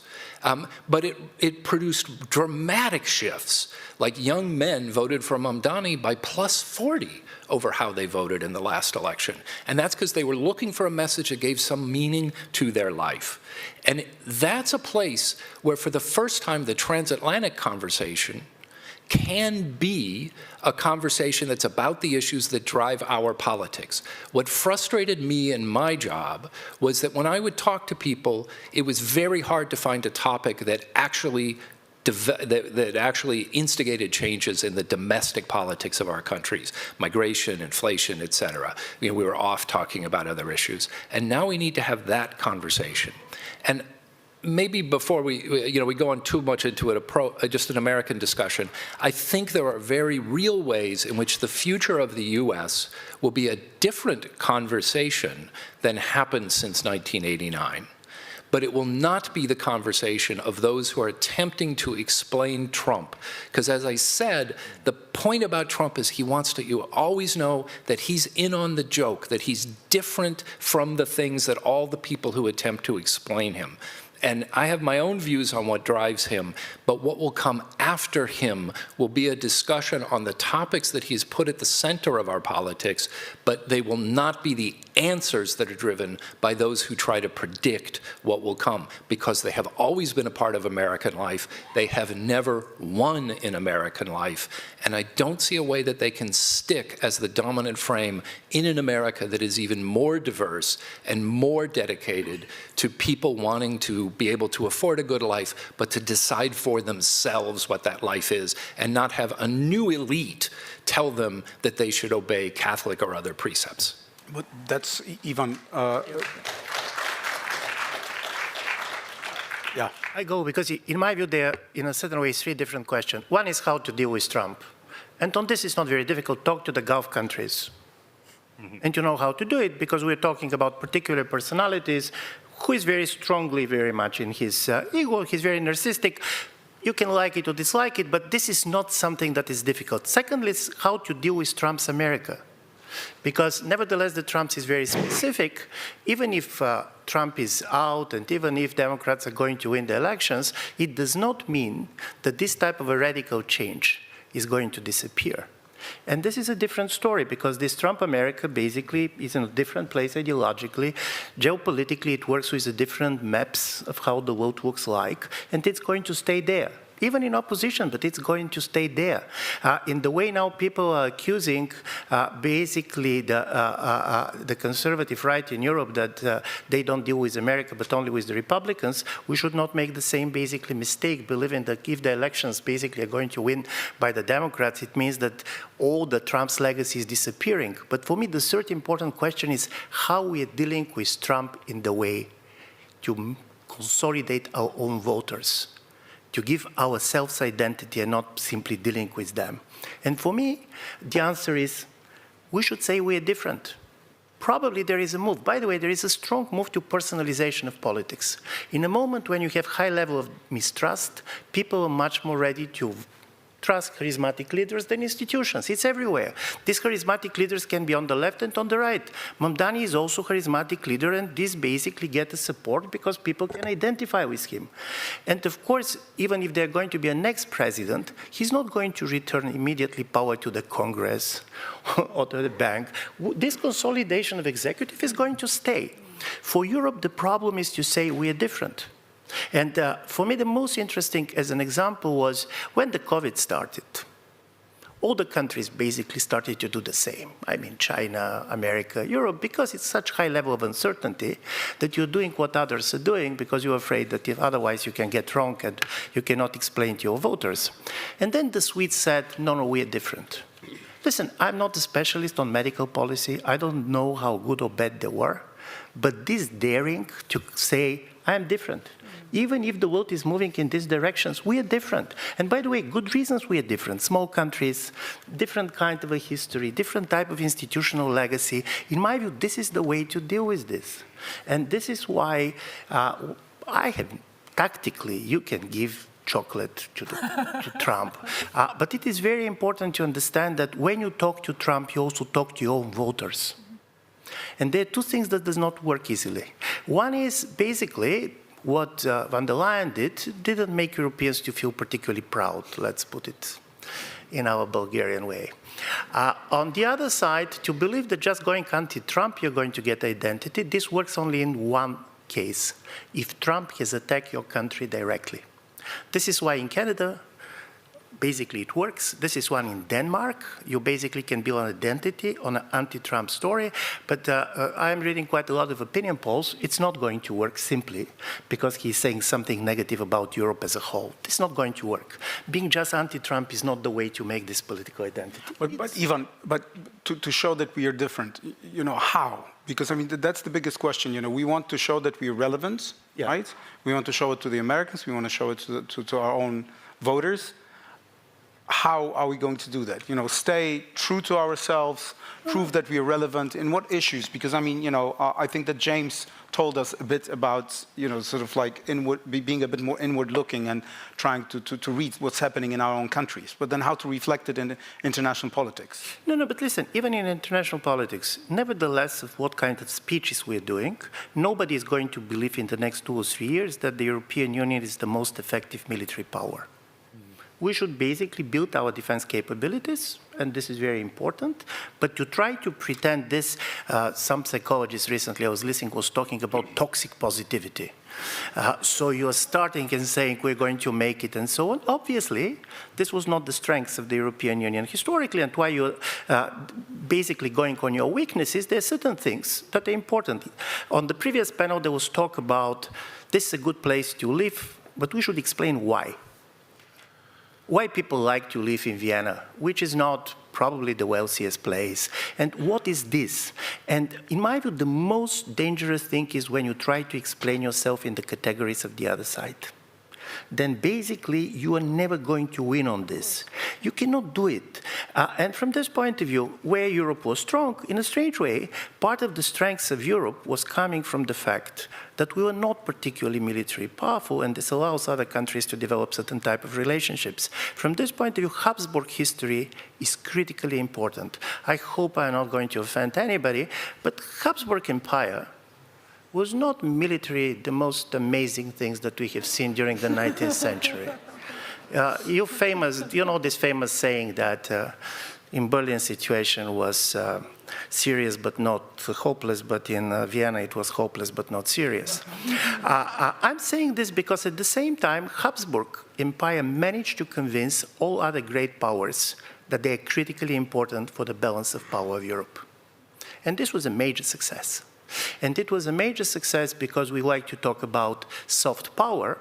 But it produced dramatic shifts, like young men voted for Mamdani by plus 40 over how they voted in the last election. And that's because they were looking for a message that gave some meaning to their life. And that's a place where for the first time the transatlantic conversation can be a conversation that's about the issues that drive our politics. What frustrated me in my job was that when I would talk to people, it was very hard to find a topic that actually instigated changes in the domestic politics of our countries, migration, inflation, et cetera. You know, we were off talking about other issues. And now we need to have that conversation. And maybe before we go on too much into it, just an American discussion, I think there are very real ways in which the future of the US will be a different conversation than happened since 1989. But it will not be the conversation of those who are attempting to explain Trump. Because as I said, the point about Trump is he wants to, you always know that he's in on the joke, that he's different from the things that all the people who attempt to explain him. And I have my own views on what drives him, but what will come after him will be a discussion on the topics that he's put at the center of our politics, but they will not be the answers that are driven by those who try to predict what will come, because they have always been a part of American life. They have never won in American life, and I don't see a way that they can stick as the dominant frame in an America that is even more diverse and more dedicated to people wanting to be able to afford a good life, but to decide for themselves what that life is, and not have a new elite tell them that they should obey Catholic or other precepts. But that's Ivan. Yeah. I go because in my view there are, in a certain way, three different questions. One is how to deal with Trump. And on this it's not very difficult. Talk to the Gulf countries. And you know how to do it because we're talking about particular personalities who is very strongly, very much in his ego. He's very narcissistic. You can like it or dislike it, but this is not something that is difficult. Secondly, is how to deal with Trump's America. Because nevertheless, the Trump is very specific. Even if Trump is out and even if Democrats are going to win the elections, it does not mean that this type of a radical change is going to disappear. And this is a different story because this Trump America basically is in a different place ideologically. Geopolitically, it works with the different maps of how the world looks like, and it's going to stay there. Even in opposition, but it's going to stay there. In the way now people are accusing basically the conservative right in Europe that they don't deal with America but only with the Republicans, we should not make the same basically mistake, believing that if the elections basically are going to win by the Democrats, it means that all the Trump's legacy is disappearing. But for me, the third important question is how we are dealing with Trump in the way to consolidate our own voters, to give ourselves identity and not simply dealing with them. And for me, the answer is, we should say we are different. Probably there is a move. By the way, there is a strong move to personalization of politics. In a moment when you have high level of mistrust, people are much more ready to trust charismatic leaders than institutions. It's everywhere. These charismatic leaders can be on the left and on the right. Mamdani is also a charismatic leader, and this basically gets support because people can identify with him. And of course, even if they're going to be a next president, he's not going to return immediately power to the Congress or to the bank. This consolidation of executive is going to stay. For Europe, the problem is to say we are different. And for me, the most interesting, as an example, was when the COVID started. All the countries basically started to do the same. I mean, China, America, Europe, because it's such high level of uncertainty that you're doing what others are doing because you're afraid that if otherwise you can get wrong and you cannot explain to your voters. And then the Swedes said, no, we are different. Listen, I'm not a specialist on medical policy. I don't know how good or bad they were. But this daring to say, I am different. Even if the world is moving in these directions, we are different. And by the way, good reasons we are different. Small countries, different kind of a history, different type of institutional legacy. In my view, this is the way to deal with this. And this is why tactically, you can give chocolate to Trump. But it is very important to understand that when you talk to Trump, you also talk to your own voters. And there are two things that does not work easily. One is basically what von der Leyen didn't make Europeans to feel particularly proud, let's put it in our Bulgarian way. On the other side, to believe that just going anti-Trump, you're going to get identity, this works only in one case, if Trump has attacked your country directly. This is why in Canada, basically it works. This is one in Denmark. You basically can build an identity on an anti-Trump story, but I'm reading quite a lot of opinion polls. It's not going to work simply because he's saying something negative about Europe as a whole. It's not going to work. Being just anti-Trump is not the way to make this political identity. But Ivan, to show that we are different, how? Because, I mean, that's the biggest question. We want to show that we are relevant, right? We want to show it to the Americans. We want to show it to our own voters. How are we going to do that? Stay true to ourselves, prove that we are relevant in what issues? Because, I mean, I think that James told us a bit about, sort of like being a bit more inward looking and trying to read what's happening in our own countries, but then how to reflect it in international politics. No, but listen, even in international politics, nevertheless of what kind of speeches we're doing, nobody is going to believe in the next 2 or 3 years that the European Union is the most effective military power. We should basically build our defense capabilities, and this is very important, but to try to pretend this, some psychologists recently I was listening was talking about toxic positivity. So you're starting and saying we're going to make it and so on. Obviously, this was not the strengths of the European Union historically, and why you're basically going on your weaknesses, there are certain things that are important. On the previous panel, there was talk about this is a good place to live, but we should explain why. Why people like to live in Vienna, which is not probably the wealthiest place. And what is this? And in my view, the most dangerous thing is when you try to explain yourself in the categories of the other side. Then basically you are never going to win on this. You cannot do it. And from this point of view, where Europe was strong, in a strange way, part of the strengths of Europe was coming from the fact that we were not particularly military powerful, and this allows other countries to develop certain type of relationships. From this point of view, Habsburg history is critically important. I hope I'm not going to offend anybody, but Habsburg Empire was not military the most amazing things that we have seen during the 19th century. You know this famous saying that in Berlin situation was serious but not hopeless, but in Vienna it was hopeless but not serious. I'm saying this because at the same time, Habsburg Empire managed to convince all other great powers that they are critically important for the balance of power of Europe. And this was a major success. And it was a major success because we like to talk about soft power.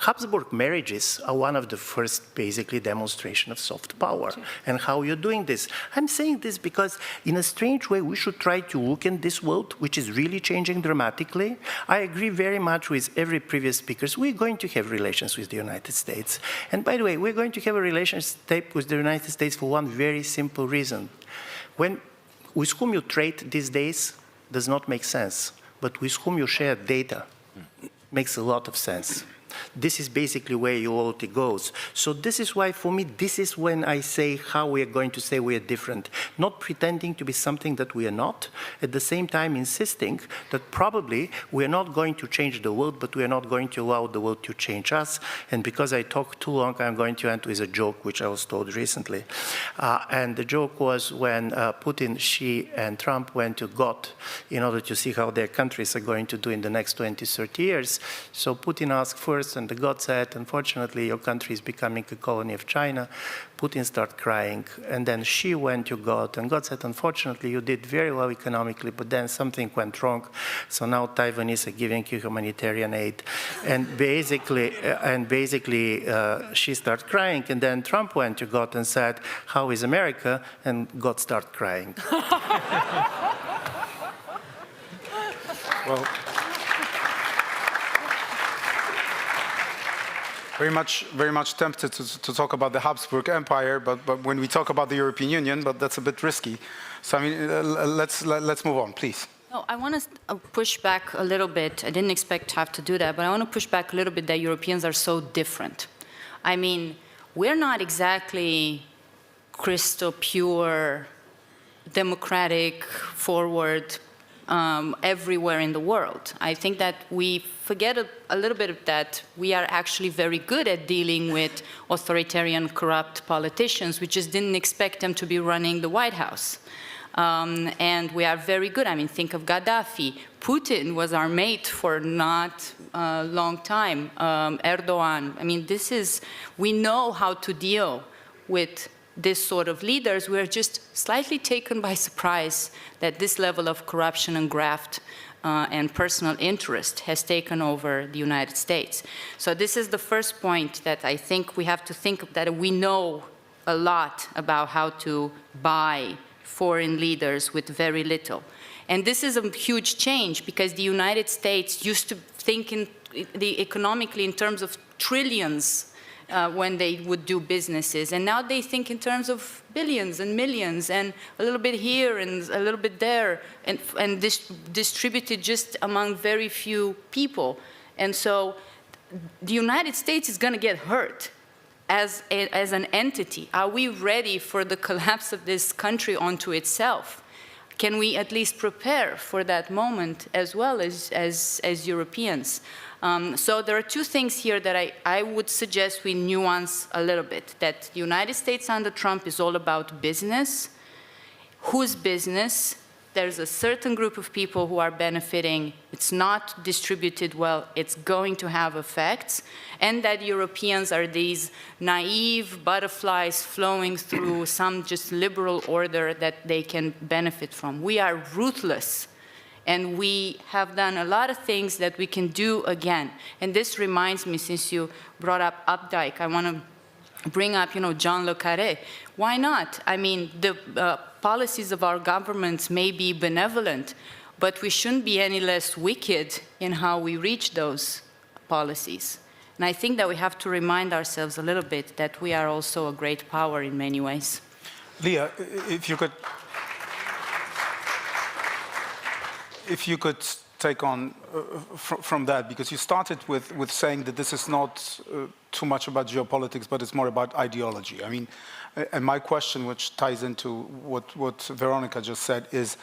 Habsburg marriages are one of the first, basically, demonstration of soft power and how you're doing this. I'm saying this because, in a strange way, we should try to look in this world, which is really changing dramatically. I agree very much with every previous speaker. We're going to have relations with the United States. And by the way, we're going to have a relationship with the United States for one very simple reason. With whom you trade these days does not make sense, but with whom you share data makes a lot of sense. This is basically where loyalty goes. So this is why, for me, this is when I say how we are going to say we are different. Not pretending to be something that we are not, at the same time insisting that probably we are not going to change the world, but we are not going to allow the world to change us. And because I talked too long, I'm going to end with a joke which I was told recently. And the joke was when Putin, Xi, and Trump went to God in order to see how their countries are going to do in the next 20, 30 years. So Putin asked first, and the God said, unfortunately, your country is becoming a colony of China. Putin started crying, and then Xi went to God, and God said, unfortunately, you did very well economically, but then something went wrong, so now Taiwanese are giving you humanitarian aid. And basically, Xi started crying, and then Trump went to God and said, how is America? And God started crying. Well, very much tempted to talk about the Habsburg Empire, but when we talk about the European Union, but that's a bit risky. So I mean, let's move on, please. No, I want to push back a little bit. I didn't expect to have to do that, but I want to push back a little bit that Europeans are so different. I mean, we're not exactly crystal pure, democratic, forward, everywhere in the world. I think that we forget a little bit of that. We are actually very good at dealing with authoritarian, corrupt politicians. We just didn't expect them to be running the White House. And we are very good. I mean, think of Gaddafi. Putin was our mate for not a long time. Erdogan. I mean, we know how to deal with this sort of leaders. We're just slightly taken by surprise that this level of corruption and graft and personal interest has taken over the United States. So this is the first point that I think we have to think that we know a lot about how to buy foreign leaders with very little. And this is a huge change because the United States used to think economically in terms of trillions when they would do businesses. And now they think in terms of billions and millions and a little bit here and a little bit there and distributed just among very few people. And so the United States is going to get hurt as an entity. Are we ready for the collapse of this country onto itself? Can we at least prepare for that moment as well as Europeans? So there are two things here that I would suggest we nuance a little bit, that the United States under Trump is all about business. Whose business? There's a certain group of people who are benefiting. It's not distributed well. It's going to have effects. And that Europeans are these naive butterflies flowing through some just liberal order that they can benefit from. We are ruthless. And we have done a lot of things that we can do again. And this reminds me, since you brought up Updike, I want to bring up, John Le Carré. Why not? I mean, the policies of our governments may be benevolent, but we shouldn't be any less wicked in how we reach those policies. And I think that we have to remind ourselves a little bit that we are also a great power in many ways. Leah, if you could take on from that, because you started with saying that this is not too much about geopolitics, but it's more about ideology. I mean, and my question, which ties into what Veronica just said, is,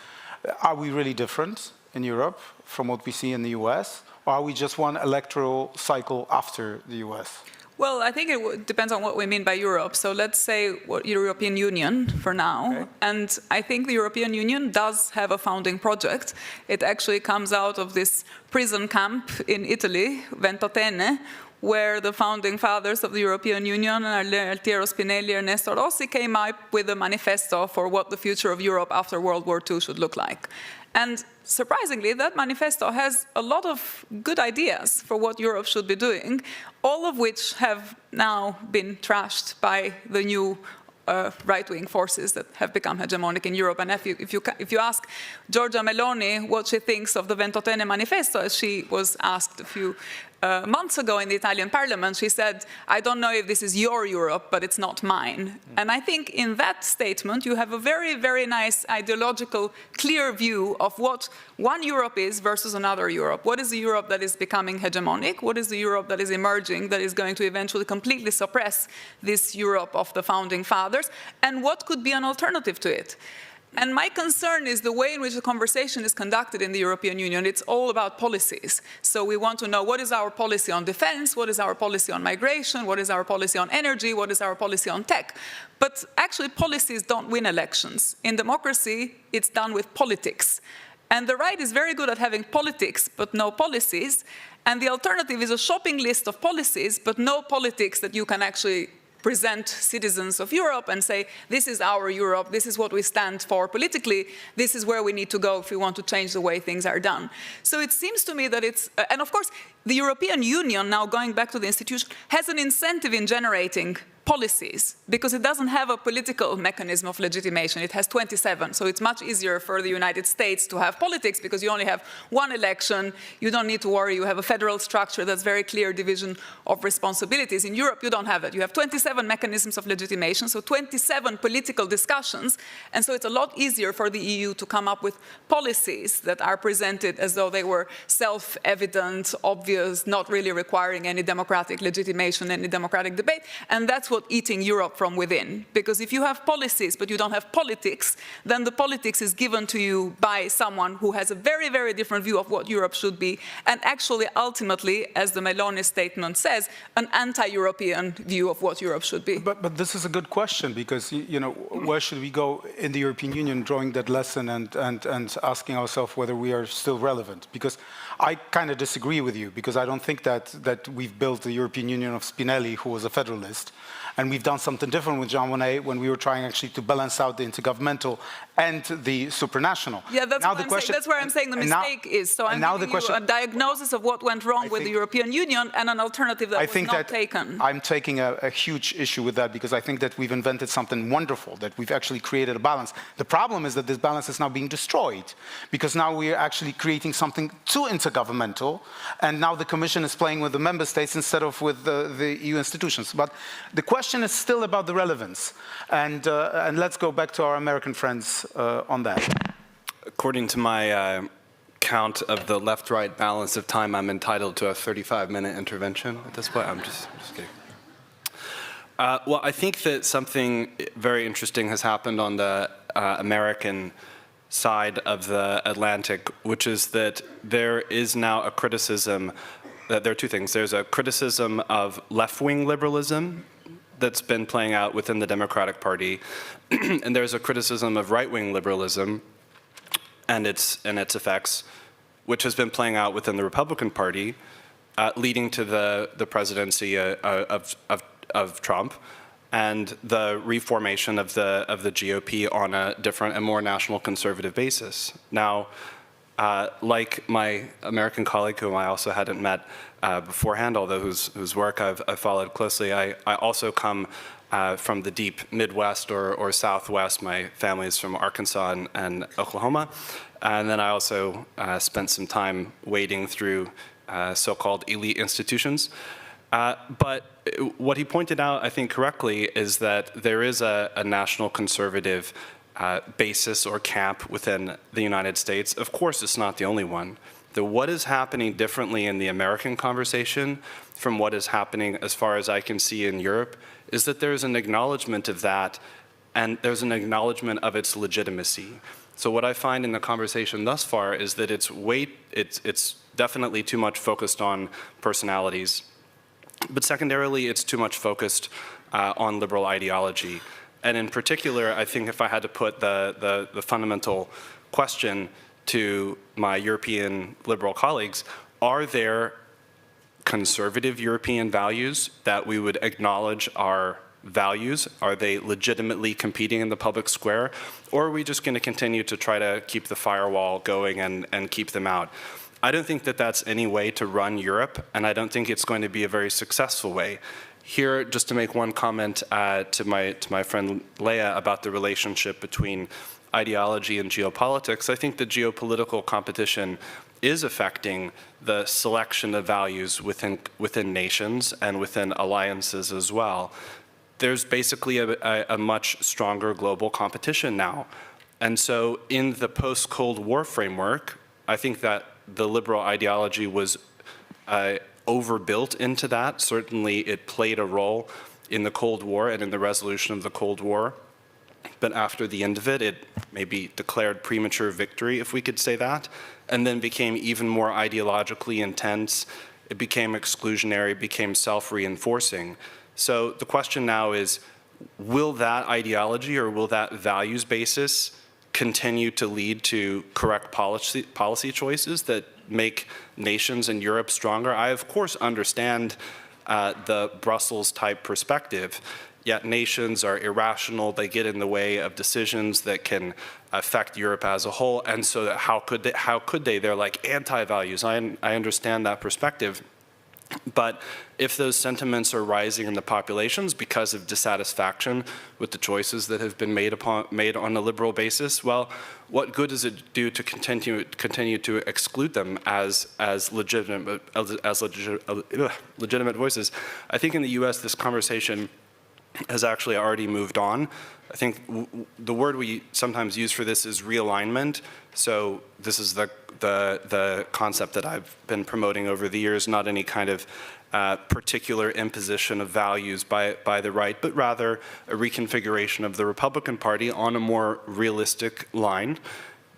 are we really different in Europe from what we see in the US? Or are we just one electoral cycle after the US? Well, I think it depends on what we mean by Europe. So let's say what European Union for now. Okay. And I think the European Union does have a founding project. It actually comes out of this prison camp in Italy, Ventotene, where the founding fathers of the European Union, Altiero Spinelli and Ernesto Rossi, came up with a manifesto for what the future of Europe after World War II should look like. And surprisingly, that manifesto has a lot of good ideas for what Europe should be doing, all of which have now been trashed by the new right-wing forces that have become hegemonic in Europe. And if you ask Giorgia Meloni what she thinks of the Ventotene manifesto, as she was asked a few months ago in the Italian parliament, she said, I don't know if this is your Europe, but it's not mine. And I think in that statement, you have a very, very nice ideological, clear view of what one Europe is versus another Europe. What is the Europe that is becoming hegemonic? What is the Europe that is emerging, that is going to eventually completely suppress this Europe of the founding fathers? And what could be an alternative to it? And my concern is the way in which the conversation is conducted in the European Union. It's all about policies. So we want to know what is our policy on defense, what is our policy on migration, what is our policy on energy, what is our policy on tech. But actually policies don't win elections. In democracy, it's done with politics. And the right is very good at having politics, but no policies. And the alternative is a shopping list of policies, but no politics that you can actually present citizens of Europe and say, this is our Europe, this is what we stand for politically, this is where we need to go if we want to change the way things are done. So it seems to me that it's, and of course, the European Union, now going back to the institution, has an incentive in generating policies, because it doesn't have a political mechanism of legitimation. It has 27, so it's much easier for the United States to have politics because you only have one election, you don't need to worry, you have a federal structure that's very clear division of responsibilities. In Europe, you don't have that. You have 27 mechanisms of legitimation, so 27 political discussions, and so it's a lot easier for the EU to come up with policies that are presented as though they were self-evident, obvious, not really requiring any democratic legitimation, any democratic debate, and that's what eating Europe from within. Because if you have policies but you don't have politics, then the politics is given to you by someone who has a very, very different view of what Europe should be, and actually, ultimately, as the Meloni statement says, an anti-European view of what Europe should be. But this is a good question, because, you know, where should we go in the European Union drawing that lesson and asking ourselves whether we are still relevant? Because I kind of disagree with you, because I don't think that we've built the European Union of Spinelli, who was a federalist, and we've done something different with Jean Monnet when we were trying actually to balance out the intergovernmental and the supranational. Yeah, that's, now that's where I'm saying the mistake is. So I'm giving you a diagnosis of what went wrong with the European Union and an alternative that was not taken. I'm taking a huge issue with that, because I think that we've invented something wonderful, that we've actually created a balance. The problem is that this balance is now being destroyed, because now we are actually creating something too intergovernmental, and now the Commission is playing with the member states instead of with the EU institutions. But the question is still about the relevance, and let's go back to our American friends on that. According to my count of the left-right balance of time, I'm entitled to a 35-minute intervention at this point. I'm just kidding. Well, I think that something very interesting has happened on the American side of the Atlantic, which is that there is now a criticism, that there are two things. There's a criticism of left-wing liberalism that's been playing out within the Democratic Party, and there's a criticism of right-wing liberalism and its effects, which has been playing out within the Republican Party, leading to the presidency of Trump and the reformation of the GOP on a different and more national conservative basis. Now, like my American colleague, whom I also hadn't met beforehand, although whose work I've followed closely, I also come from the deep Midwest or Southwest. My family is from Arkansas and Oklahoma. And then I also spent some time wading through so-called elite institutions. But what he pointed out, I think correctly, is that there is a national conservative basis or camp within the United States. Of course, it's not the only one. What is happening differently in the American conversation from what is happening, as far as I can see, in Europe, is that there's an acknowledgement of that, and there's an acknowledgement of its legitimacy. So what I find in the conversation thus far is that it's definitely too much focused on personalities, But secondarily, it's too much focused on liberal ideology. And in particular, I think if I had to put the fundamental question to my European liberal colleagues, are there conservative European values that we would acknowledge are values? Are they legitimately competing in the public square? Or are we just going to continue to try to keep the firewall going and keep them out? I don't think that that's any way to run Europe, and I don't think it's going to be a very successful way. Here, just to make one comment to my friend Leah about the relationship between ideology and geopolitics, I think the geopolitical competition is affecting the selection of values within nations and within alliances as well. There's basically a much stronger global competition now. And so in the post-Cold War framework, I think that the liberal ideology was overbuilt into that. Certainly it played a role in the Cold War and in the resolution of the Cold War. But after the end of it, it maybe declared premature victory, if we could say that, and then became even more ideologically intense. It became exclusionary, became self-reinforcing. So the question now is, will that ideology or will that values basis continue to lead to correct policy choices that make nations in Europe stronger? I, of course, understand the Brussels-type perspective, yet nations are irrational. They get in the way of decisions that can affect Europe as a whole, and so how could they? They're like anti-values. I understand that perspective. But if those sentiments are rising in the populations because of dissatisfaction with the choices that have been made on a liberal basis, well, what good does it do to continue to exclude them as legitimate voices? I think in the U.S. this conversation has actually already moved on. I think the word we sometimes use for this is realignment. So this is the concept that I've been promoting over the years, not any kind of particular imposition of values by the right, but rather a reconfiguration of the Republican Party on a more realistic line.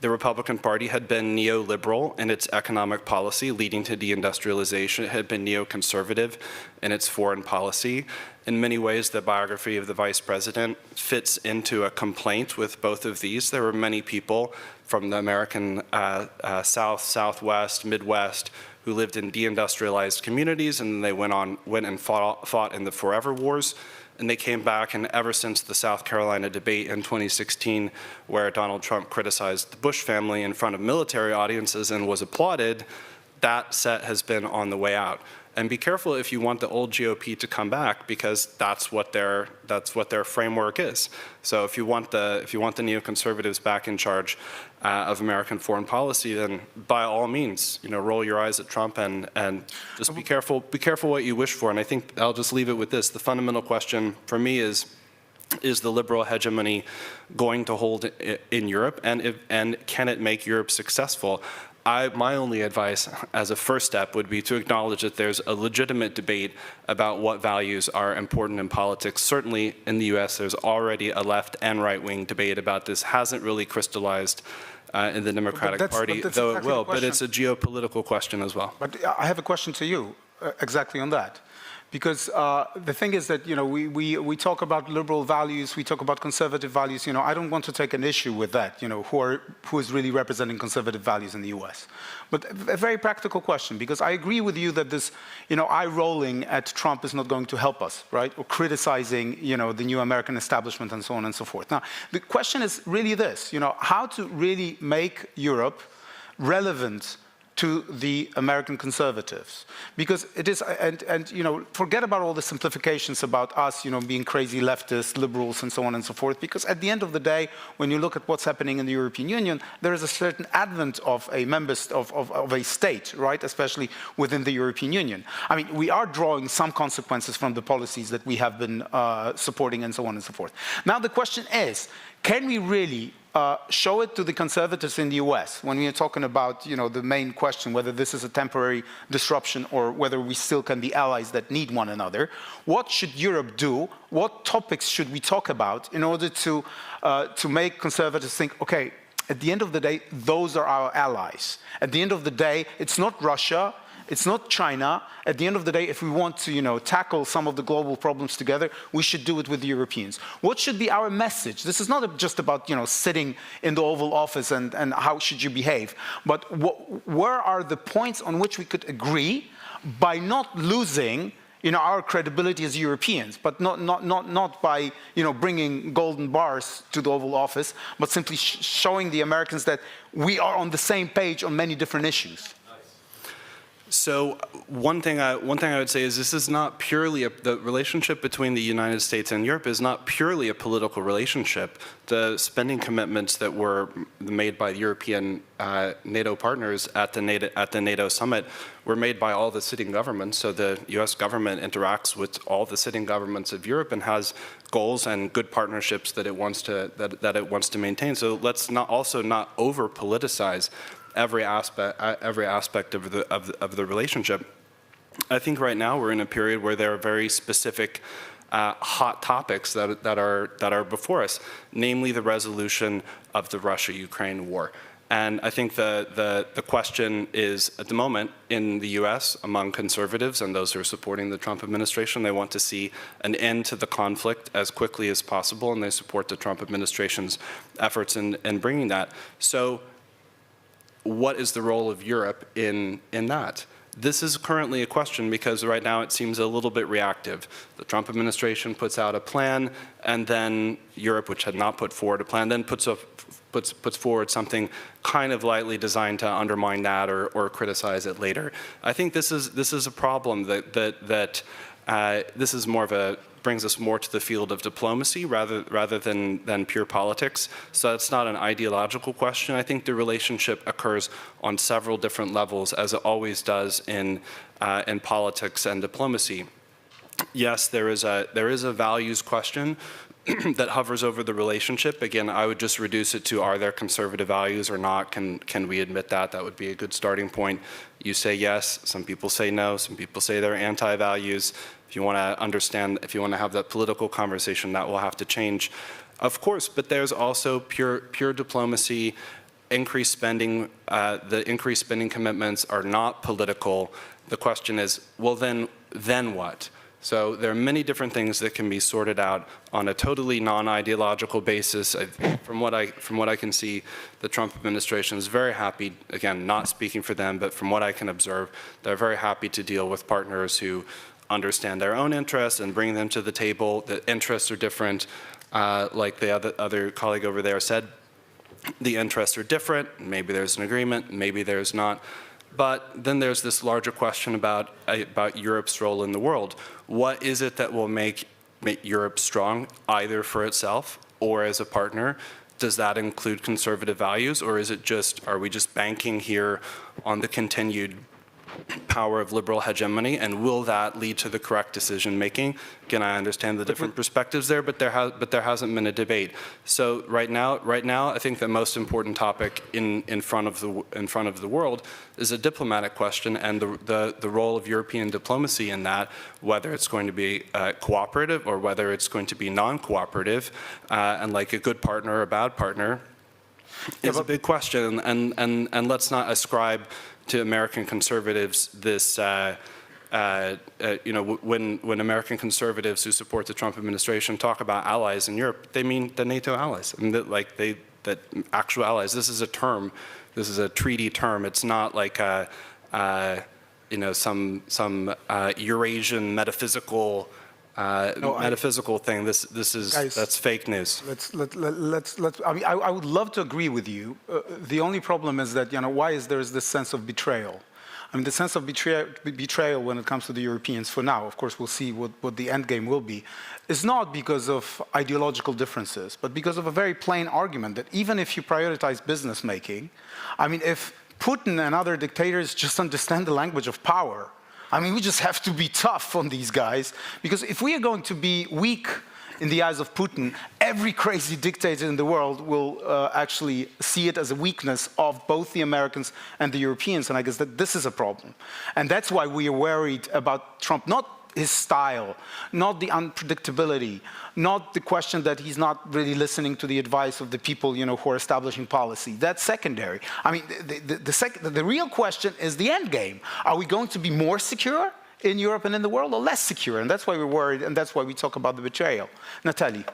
The Republican Party had been neoliberal in its economic policy, leading to deindustrialization. It had been neoconservative in its foreign policy. In many ways, the biography of the Vice President fits into a complaint with both of these. There were many people from the American South, Southwest, Midwest, who lived in deindustrialized communities, and they went and fought in the Forever Wars. And they came back, and ever since the South Carolina debate in 2016, where Donald Trump criticized the Bush family in front of military audiences and was applauded, that set has been on the way out. And be careful if you want the old GOP to come back, because that's what their framework is. So if you want the neoconservatives back in charge of American foreign policy, then by all means, roll your eyes at Trump and just be careful what you wish for. And I think I'll just leave it with this: the fundamental question for me is the liberal hegemony going to hold in Europe, and can it make Europe successful? My only advice as a first step would be to acknowledge that there's a legitimate debate about what values are important in politics. Certainly in the US, there's already a left and right-wing debate about this. Hasn't really crystallized in the Democratic Party, though it will. But it's a geopolitical question as well. But I have a question to you exactly on that. Because the thing is that, we talk about liberal values, we talk about conservative values. I don't want to take an issue with that, who is really representing conservative values in the US. But a very practical question, because I agree with you that this, eye rolling at Trump is not going to help us, right? Or criticizing, the new American establishment and so on and so forth. Now, the question is really this, how to really make Europe relevant to the American conservatives, because it is, and forget about all the simplifications about us, being crazy leftists, liberals, and so on and so forth. Because at the end of the day, when you look at what's happening in the European Union, there is a certain advent of of a state, right? Especially within the European Union. I mean, we are drawing some consequences from the policies that we have been supporting, and so on and so forth. Now the question is, can we really show it to the conservatives in the US when we are talking about, the main question, whether this is a temporary disruption or whether we still can be allies that need one another? What should Europe do? What topics should we talk about in order to make conservatives think, okay, at the end of the day, those are our allies. At the end of the day, it's not Russia, It's not China. At the end of the day, if we want to, tackle some of the global problems together, we should do it with the Europeans. What should be our message? This is not just about, sitting in the Oval Office and how should you behave, but where are the points on which we could agree by not losing our credibility as Europeans, but not by bringing golden bars to the Oval Office, but simply showing the Americans that we are on the same page on many different issues. So one thing I would say is this is not purely the relationship between the United States and Europe is not purely a political relationship. The spending commitments that were made by European NATO partners at the NATO summit were made by all the sitting governments. So the U.S. government interacts with all the sitting governments of Europe and has goals and good partnerships that it wants to maintain. So let's not over politicize every aspect of the relationship. I think right now we're in a period where there are very specific hot topics that are before us, namely the resolution of the Russia-Ukraine war. And I think the question is, at the moment, in the US, among conservatives and those who are supporting the Trump administration, they want to see an end to the conflict as quickly as possible, and they support the Trump administration's efforts in bringing that. So what is the role of Europe in that? This is currently a question because right now it seems a little bit reactive. The Trump administration puts out a plan, and then Europe, which had not put forward a plan, then puts forward something kind of lightly designed to undermine that or criticize it later. I think this is a problem that this is more of a brings us more to the field of diplomacy rather than pure politics. So it's not an ideological question. I think the relationship occurs on several different levels, as it always does in politics and diplomacy. Yes, there is a values question that hovers over the relationship. Again, I would just reduce it to, are there conservative values or not? Can we admit that? That would be a good starting point. You say yes, some people say no, some people say they're anti-values. If you want to understand, if you want to have that political conversation, that will have to change. Of course, but there's also pure diplomacy, increased spending. The increased spending commitments are not political. The question is, well, then what? So there are many different things that can be sorted out on a totally non-ideological basis. From what I can see, the Trump administration is very happy, again, not speaking for them, but from what I can observe, they're very happy to deal with partners who understand their own interests and bring them to the table. The interests are different, like the other colleague over there said. The interests are different. Maybe there's an agreement, maybe there's not. But then there's this larger question about Europe's role in the world. What is it that will make Europe strong, either for itself or as a partner? Does that include conservative values, or is it are we just banking here on the continued power of liberal hegemony, and will that lead to the correct decision making? Again, I understand the different perspectives there, but there hasn't been a debate. So right now, I think the most important topic in front of the world is a diplomatic question, and the role of European diplomacy in that, whether it's going to be cooperative or whether it's going to be non-cooperative, and like a good partner or a bad partner, is a big question. And let's not ascribe to American conservatives this, when American conservatives who support the Trump administration talk about allies in Europe, they mean the NATO allies, and that actual allies. This is a term, this is a treaty term. It's not like some Eurasian metaphysical metaphysical thing. That's fake news. I would love to agree with you. The only problem is that, why is there this sense of betrayal? I mean, the sense of betrayal when it comes to the Europeans, for now, of course, we'll see what the end game will be, is not because of ideological differences, but because of a very plain argument that even if you prioritize business making, I mean, if Putin and other dictators just understand the language of power, I mean, we just have to be tough on these guys, because if we are going to be weak in the eyes of Putin, every crazy dictator in the world will actually see it as a weakness of both the Americans and the Europeans, and I guess that this is a problem. And that's why we are worried about Trump, not his style, not the unpredictability, not the question that he's not really listening to the advice of the people, who are establishing policy. That's secondary. I mean, the real question is the end game. Are we going to be more secure in Europe and in the world, or less secure? And that's why we're worried, and that's why we talk about the betrayal. Natalie.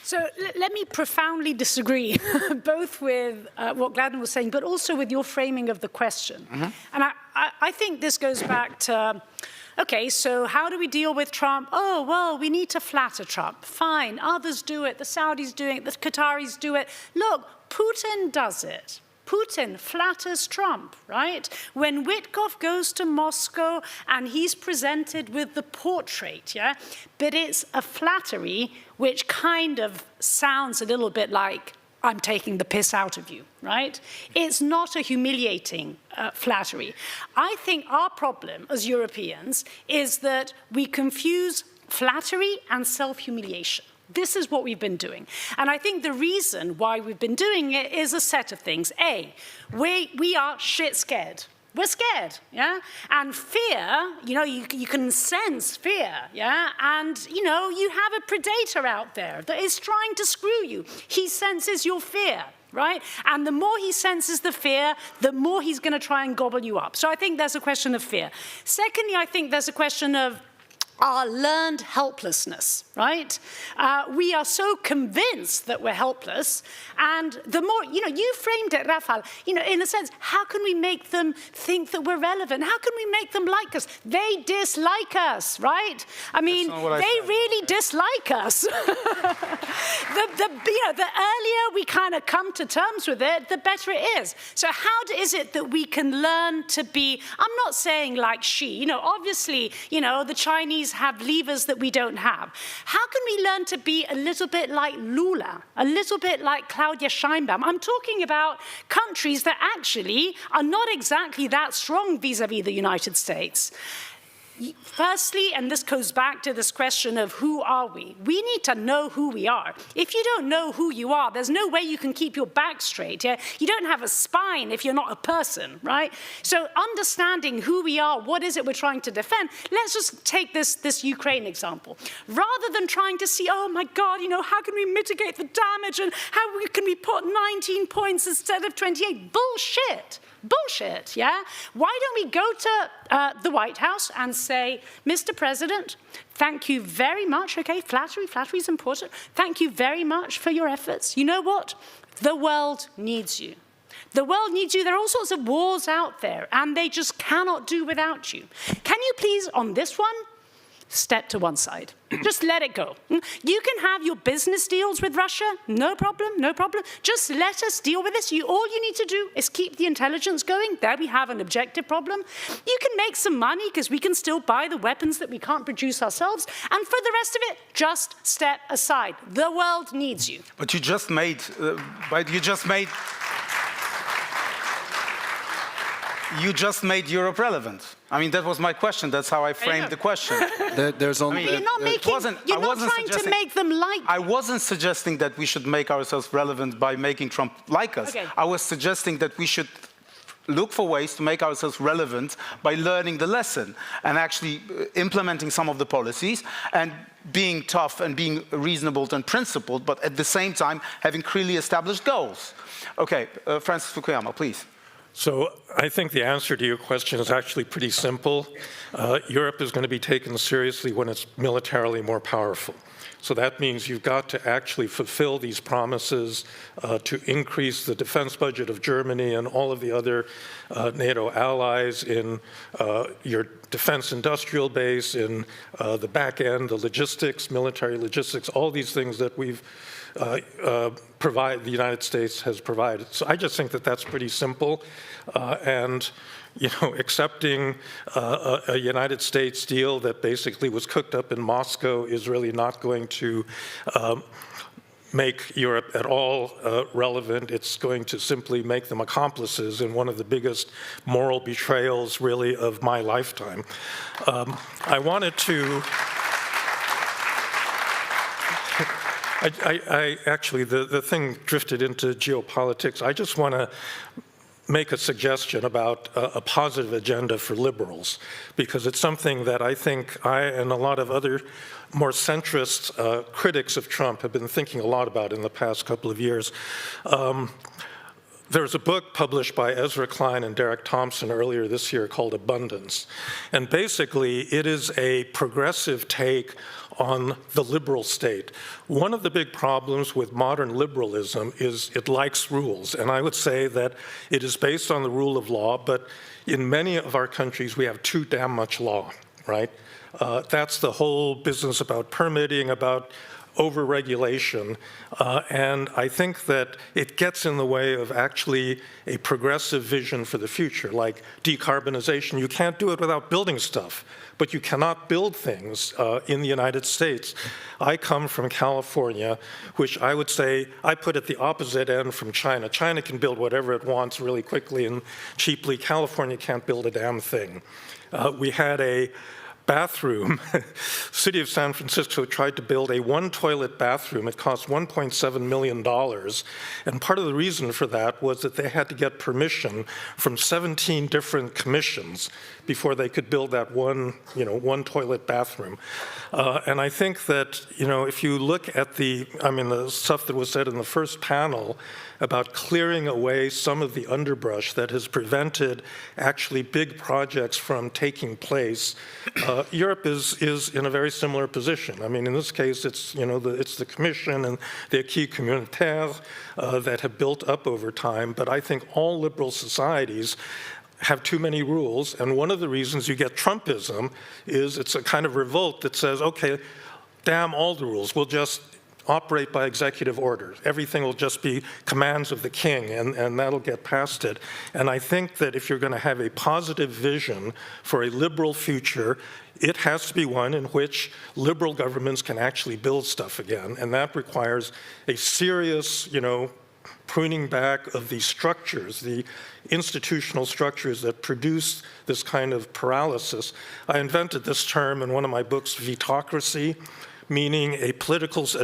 So let me profoundly disagree, both with what Gladden was saying, but also with your framing of the question. Mm-hmm. And I think this goes back to, okay, so how do we deal with Trump? Oh, well, we need to flatter Trump. Fine, others do it, the Saudis do it, the Qataris do it. Look, Putin does it. Putin flatters Trump, right? When Witkoff goes to Moscow and he's presented with the portrait, yeah? But it's a flattery which kind of sounds a little bit like, I'm taking the piss out of you, right? It's not a humiliating flattery. I think our problem as Europeans is that we confuse flattery and self-humiliation. This is what we've been doing. And I think the reason why we've been doing it is a set of things. A, we are shit scared. We're scared, yeah? And fear, you can sense fear, yeah? And, you have a predator out there that is trying to screw you. He senses your fear, right? And the more he senses the fear, the more he's going to try and gobble you up. So I think there's a question of fear. Secondly, I think there's a question of our learned helplessness, right? We are so convinced that we're helpless, and the more, you framed it, Rafael, in a sense, how can we make them think that we're relevant? How can we make them like us? They dislike us, right? I mean, they really dislike us. The earlier we kind of come to terms with it, the better it is. So how is it that we can learn to be, I'm not saying like Xi, obviously, the Chinese have levers that we don't have. How can we learn to be a little bit like Lula, a little bit like Claudia Sheinbaum? I'm talking about countries that actually are not exactly that strong vis-à-vis the United States. Firstly, and this goes back to this question of who are we? We need to know who we are. If you don't know who you are, there's no way you can keep your back straight. Yeah? You don't have a spine if you're not a person, right? So understanding who we are, what is it we're trying to defend, let's just take this Ukraine example. Rather than trying to see, oh my God, how can we mitigate the damage and how can we put 19 points instead of 28? Bullshit, yeah? Why don't we go to the White House and say, Mr. President, thank you very much, okay, flattery is important. Thank you very much for your efforts. You know what? The world needs you. The world needs you. There are all sorts of wars out there, and they just cannot do without you. Can you please, on this one, step to one side? Just let it go. You can have your business deals with Russia, no problem. Just let us deal with this. All you need to do is keep the intelligence going. There we have an objective problem. You can make some money because we can still buy the weapons that we can't produce ourselves. And for the rest of it, just step aside. The world needs you. But you just made Europe relevant. I mean, that was my question. That's how I framed the question. There's only. You're not trying to make them like you. I wasn't suggesting that we should make ourselves relevant by making Trump like us. Okay. I was suggesting that we should look for ways to make ourselves relevant by learning the lesson and actually implementing some of the policies and being tough and being reasonable and principled, but at the same time having clearly established goals. Okay, Francis Fukuyama, please. So I think the answer to your question is actually pretty simple. Europe is going to be taken seriously when it's militarily more powerful. So that means you've got to actually fulfill these promises to increase the defense budget of Germany and all of the other NATO allies in your defense industrial base, in the back end, the logistics, military logistics, all these things that we've the United States has provided. So I just think that that's pretty simple. And accepting a United States deal that basically was cooked up in Moscow is really not going to make Europe at all relevant. It's going to simply make them accomplices in one of the biggest moral betrayals, really, of my lifetime. I wanted to... I actually, the thing drifted into geopolitics. I just want to make a suggestion about a positive agenda for liberals, because it's something that I think I and a lot of other more centrist critics of Trump have been thinking a lot about in the past couple of years. There's a book published by Ezra Klein and Derek Thompson earlier this year called Abundance. And basically, it is a progressive take on the liberal state. One of the big problems with modern liberalism is it likes rules. And I would say that it is based on the rule of law, but in many of our countries, we have too damn much law, right? That's the whole business about permitting, about over-regulation, and I think that it gets in the way of actually a progressive vision for the future, like decarbonization. You can't do it without building stuff, but you cannot build things in the United States. I come from California, which I would say, I put at the opposite end from China. China can build whatever it wants really quickly and cheaply. California can't build a damn thing. We had a bathroom. City of San Francisco tried to build a one-toilet bathroom. It cost $1.7 million. And part of the reason for that was that they had to get permission from 17 different commissions before they could build that one-toilet bathroom. And I think that, if you look at the stuff that was said in the first panel about clearing away some of the underbrush that has prevented actually big projects from taking place, Europe is in a very similar position. I mean, in this case, it's the Commission and the acquis communautaire that have built up over time. But I think all liberal societies have too many rules, and one of the reasons you get Trumpism is it's a kind of revolt that says, okay, damn all the rules, we'll just operate by executive order. Everything will just be commands of the king, and that'll get past it. And I think that if you're going to have a positive vision for a liberal future, it has to be one in which liberal governments can actually build stuff again, and that requires a serious, pruning back of the structures, the institutional structures that produce this kind of paralysis. I invented this term in one of my books, vetocracy, meaning a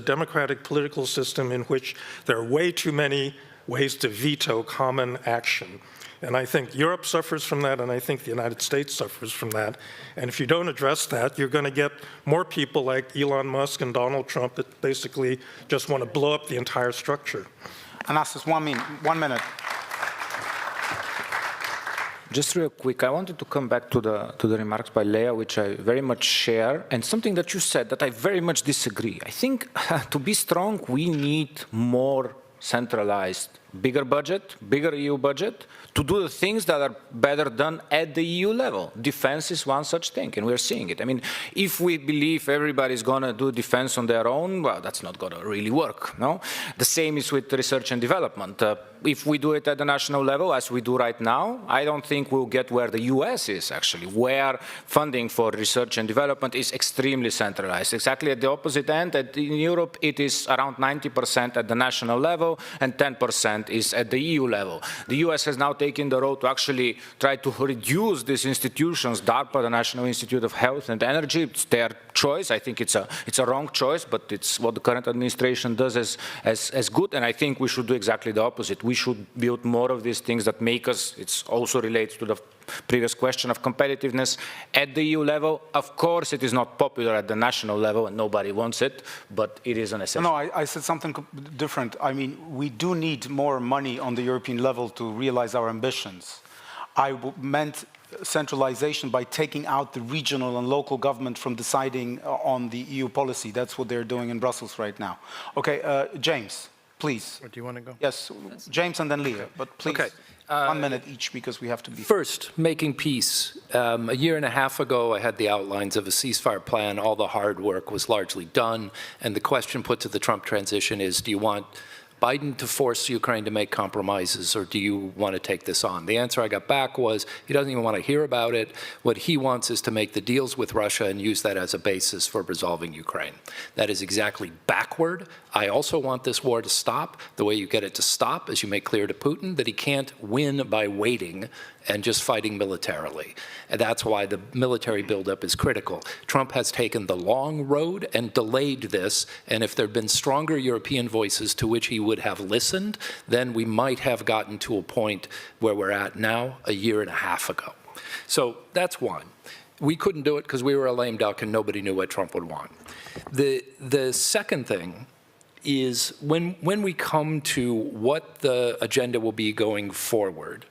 democratic political system in which there are way too many ways to veto common action. And I think Europe suffers from that, and I think the United States suffers from that. And if you don't address that, you're going to get more people like Elon Musk and Donald Trump that basically just want to blow up the entire structure. Anastas, 1 minute. Just real quick, I wanted to come back to the remarks by Leah, which I very much share, and something that you said that I very much disagree. I think to be strong, we need more centralized, bigger budget, bigger EU budget, to do the things that are better done at the EU level. Defense is one such thing, and we're seeing it. I mean, if we believe everybody's going to do defense on their own, well, that's not going to really work, no? The same is with research and development. If we do it at the national level, as we do right now, I don't think we'll get where the US is, actually, where funding for research and development is extremely centralized. Exactly at the opposite end. In Europe, it is around 90% at the national level, and 10% is at the EU level. The US has now taken the road to actually try to reduce these institutions, DARPA, the National Institute of Health and Energy. It's their choice. I think it's a wrong choice, but it's what the current administration does as good, and I think we should do exactly the opposite. We should build more of these things that make us, it also relates to the previous question of competitiveness at the EU level. Of course, it is not popular at the national level, and nobody wants it, but it is a necessity. No, I said something different. I mean, we do need more money on the European level to realize our ambitions. I meant centralization by taking out the regional and local government from deciding on the EU policy. That's what they're doing in Brussels right now. Okay, James, please. Where do you want to go? Yes, James and then Leah, but please. Okay. 1 minute each because we have to be... First, making peace. A year and a half ago, I had the outlines of a ceasefire plan. All the hard work was largely done. And the question put to the Trump transition is, do you want Biden to force Ukraine to make compromises, or do you want to take this on? The answer I got back was he doesn't even want to hear about it. What he wants is to make the deals with Russia and use that as a basis for resolving Ukraine. That is exactly backward. I also want this war to stop. The way you get it to stop is you make clear to Putin that he can't win by waiting and just fighting militarily. And that's why the military buildup is critical. Trump has taken the long road and delayed this, and if there had been stronger European voices to which he would have listened, then we might have gotten to a point where we're at now, a year and a half ago. So that's one. We couldn't do it because we were a lame duck and nobody knew what Trump would want. The second thing is when we come to what the agenda will be going forward,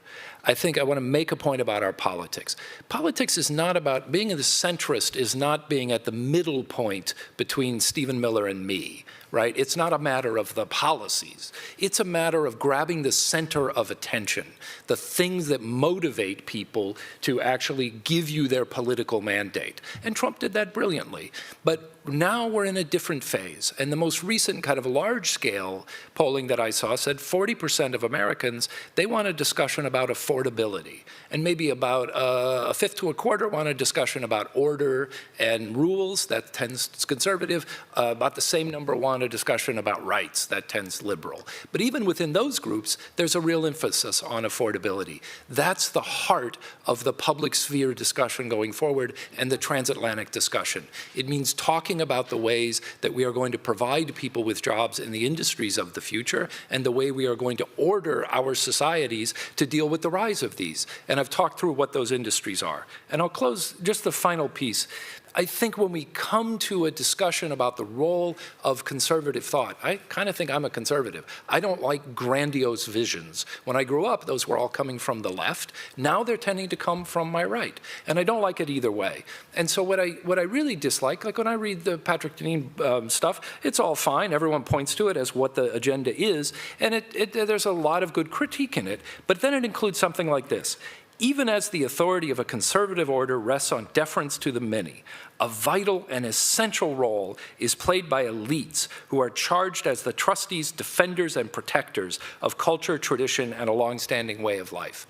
I think I want to make a point about our politics. Politics is not about, being a centrist is not being at the middle point between Stephen Miller and me, right? It's not a matter of the policies. It's a matter of grabbing the center of attention, the things that motivate people to actually give you their political mandate. And Trump did that brilliantly. But now we're in a different phase. And the most recent kind of large-scale polling that I saw said 40% of Americans, they want a discussion about affordability. And maybe about a fifth to a quarter want a discussion about order and rules. That tends conservative. About the same number want a discussion about rights. That tends liberal. But even within those groups, there's a real emphasis on affordability. That's the heart of the public sphere discussion going forward and the transatlantic discussion. It means talking about the ways that we are going to provide people with jobs in the industries of the future and the way we are going to order our societies to deal with the rise of these. And I've talked through what those industries are. And I'll close just the final piece. I think when we come to a discussion about the role of conservative thought, I kind of think I'm a conservative. I don't like grandiose visions. When I grew up, those were all coming from the left. Now they're tending to come from my right. And I don't like it either way. And so what I really dislike, like when I read the Patrick Deneen stuff, it's all fine. Everyone points to it as what the agenda is. And there's a lot of good critique in it. But then it includes something like this. Even as the authority of a conservative order rests on deference to the many, a vital and essential role is played by elites who are charged as the trustees, defenders, and protectors of culture, tradition, and a long-standing way of life.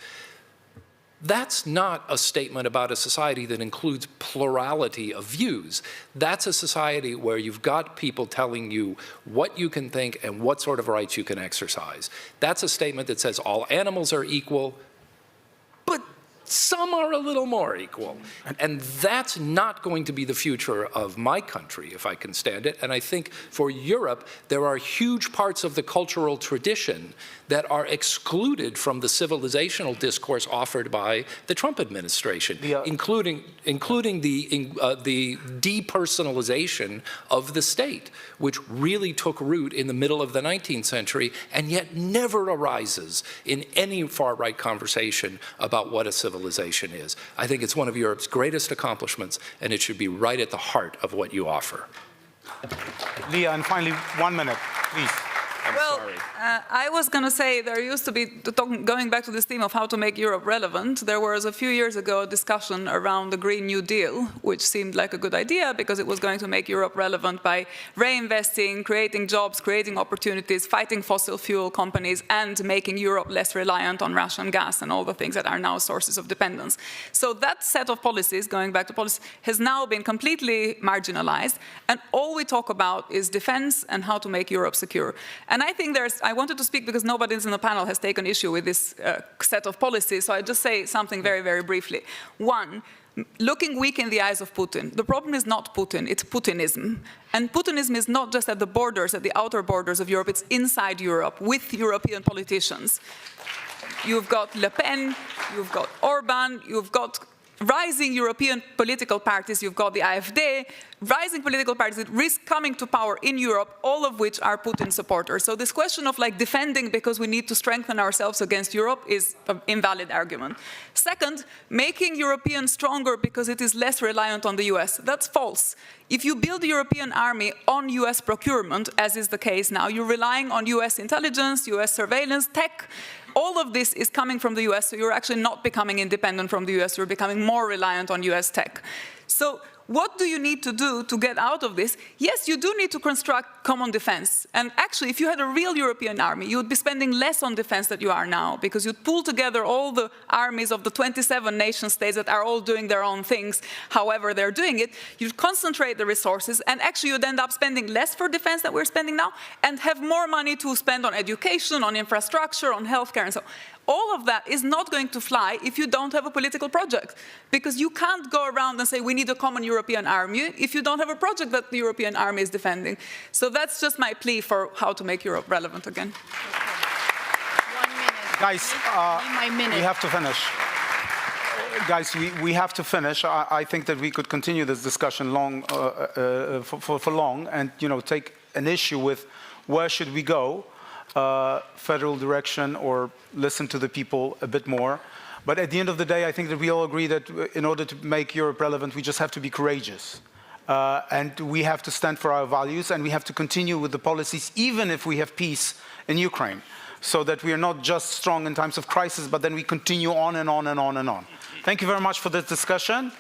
That's not a statement about a society that includes plurality of views. That's a society where you've got people telling you what you can think and what sort of rights you can exercise. That's a statement that says all animals are equal, but some are a little more equal. And that's not going to be the future of my country, if I can stand it. And I think for Europe, there are huge parts of the cultural tradition that are excluded from the civilizational discourse offered by the Trump administration, including the depersonalization of the state, which really took root in the middle of the 19th century and yet never arises in any far-right conversation about what a civilization is. I think it's one of Europe's greatest accomplishments, and it should be right at the heart of what you offer. Leah, and finally, 1 minute, please. I was going to say there used to be, going back to this theme of how to make Europe relevant, there was a few years ago a discussion around the Green New Deal, which seemed like a good idea because it was going to make Europe relevant by reinvesting, creating jobs, creating opportunities, fighting fossil fuel companies, and making Europe less reliant on Russian gas and all the things that are now sources of dependence. So that set of policies, going back to policy, has now been completely marginalized, and all we talk about is defense and how to make Europe secure. And I think I wanted to speak because nobody in the panel has taken issue with this set of policies, so I just say something very, very briefly. One, looking weak in the eyes of Putin. The problem is not Putin, it's Putinism. And Putinism is not just at the borders, at the outer borders of Europe, it's inside Europe, with European politicians. You've got Le Pen, you've got Orban, you've got rising European political parties, you've got the AfD, rising political parties that risk coming to power in Europe, all of which are Putin supporters. So this question of defending because we need to strengthen ourselves against Europe is an invalid argument. Second, making Europeans stronger because it is less reliant on the US. That's false. If you build the European army on US procurement, as is the case now, you're relying on US intelligence, US surveillance, tech. All of this is coming from the US, so you're actually not becoming independent from the US, you're becoming more reliant on US tech. So what do you need to do to get out of this? Yes, you do need to construct common defense. And actually, if you had a real European army, you would be spending less on defense than you are now, because you'd pull together all the armies of the 27 nation states that are all doing their own things, however they're doing it. You'd concentrate the resources, and actually you'd end up spending less for defense than we're spending now, and have more money to spend on education, on infrastructure, on healthcare, and so on. All of that is not going to fly if you don't have a political project, because you can't go around and say we need a common European army if you don't have a project that the European army is defending. So that's just my plea for how to make Europe relevant again. Guys, we have to finish. Guys, we have to finish. I think that we could continue this discussion for long, and take an issue with where should we go. Federal direction, or listen to the people a bit more. But at the end of the day, I think that we all agree that in order to make Europe relevant, we just have to be courageous. And we have to stand for our values, and we have to continue with the policies, even if we have peace in Ukraine, so that we are not just strong in times of crisis, but then we continue on and on and on and on. Thank you very much for this discussion.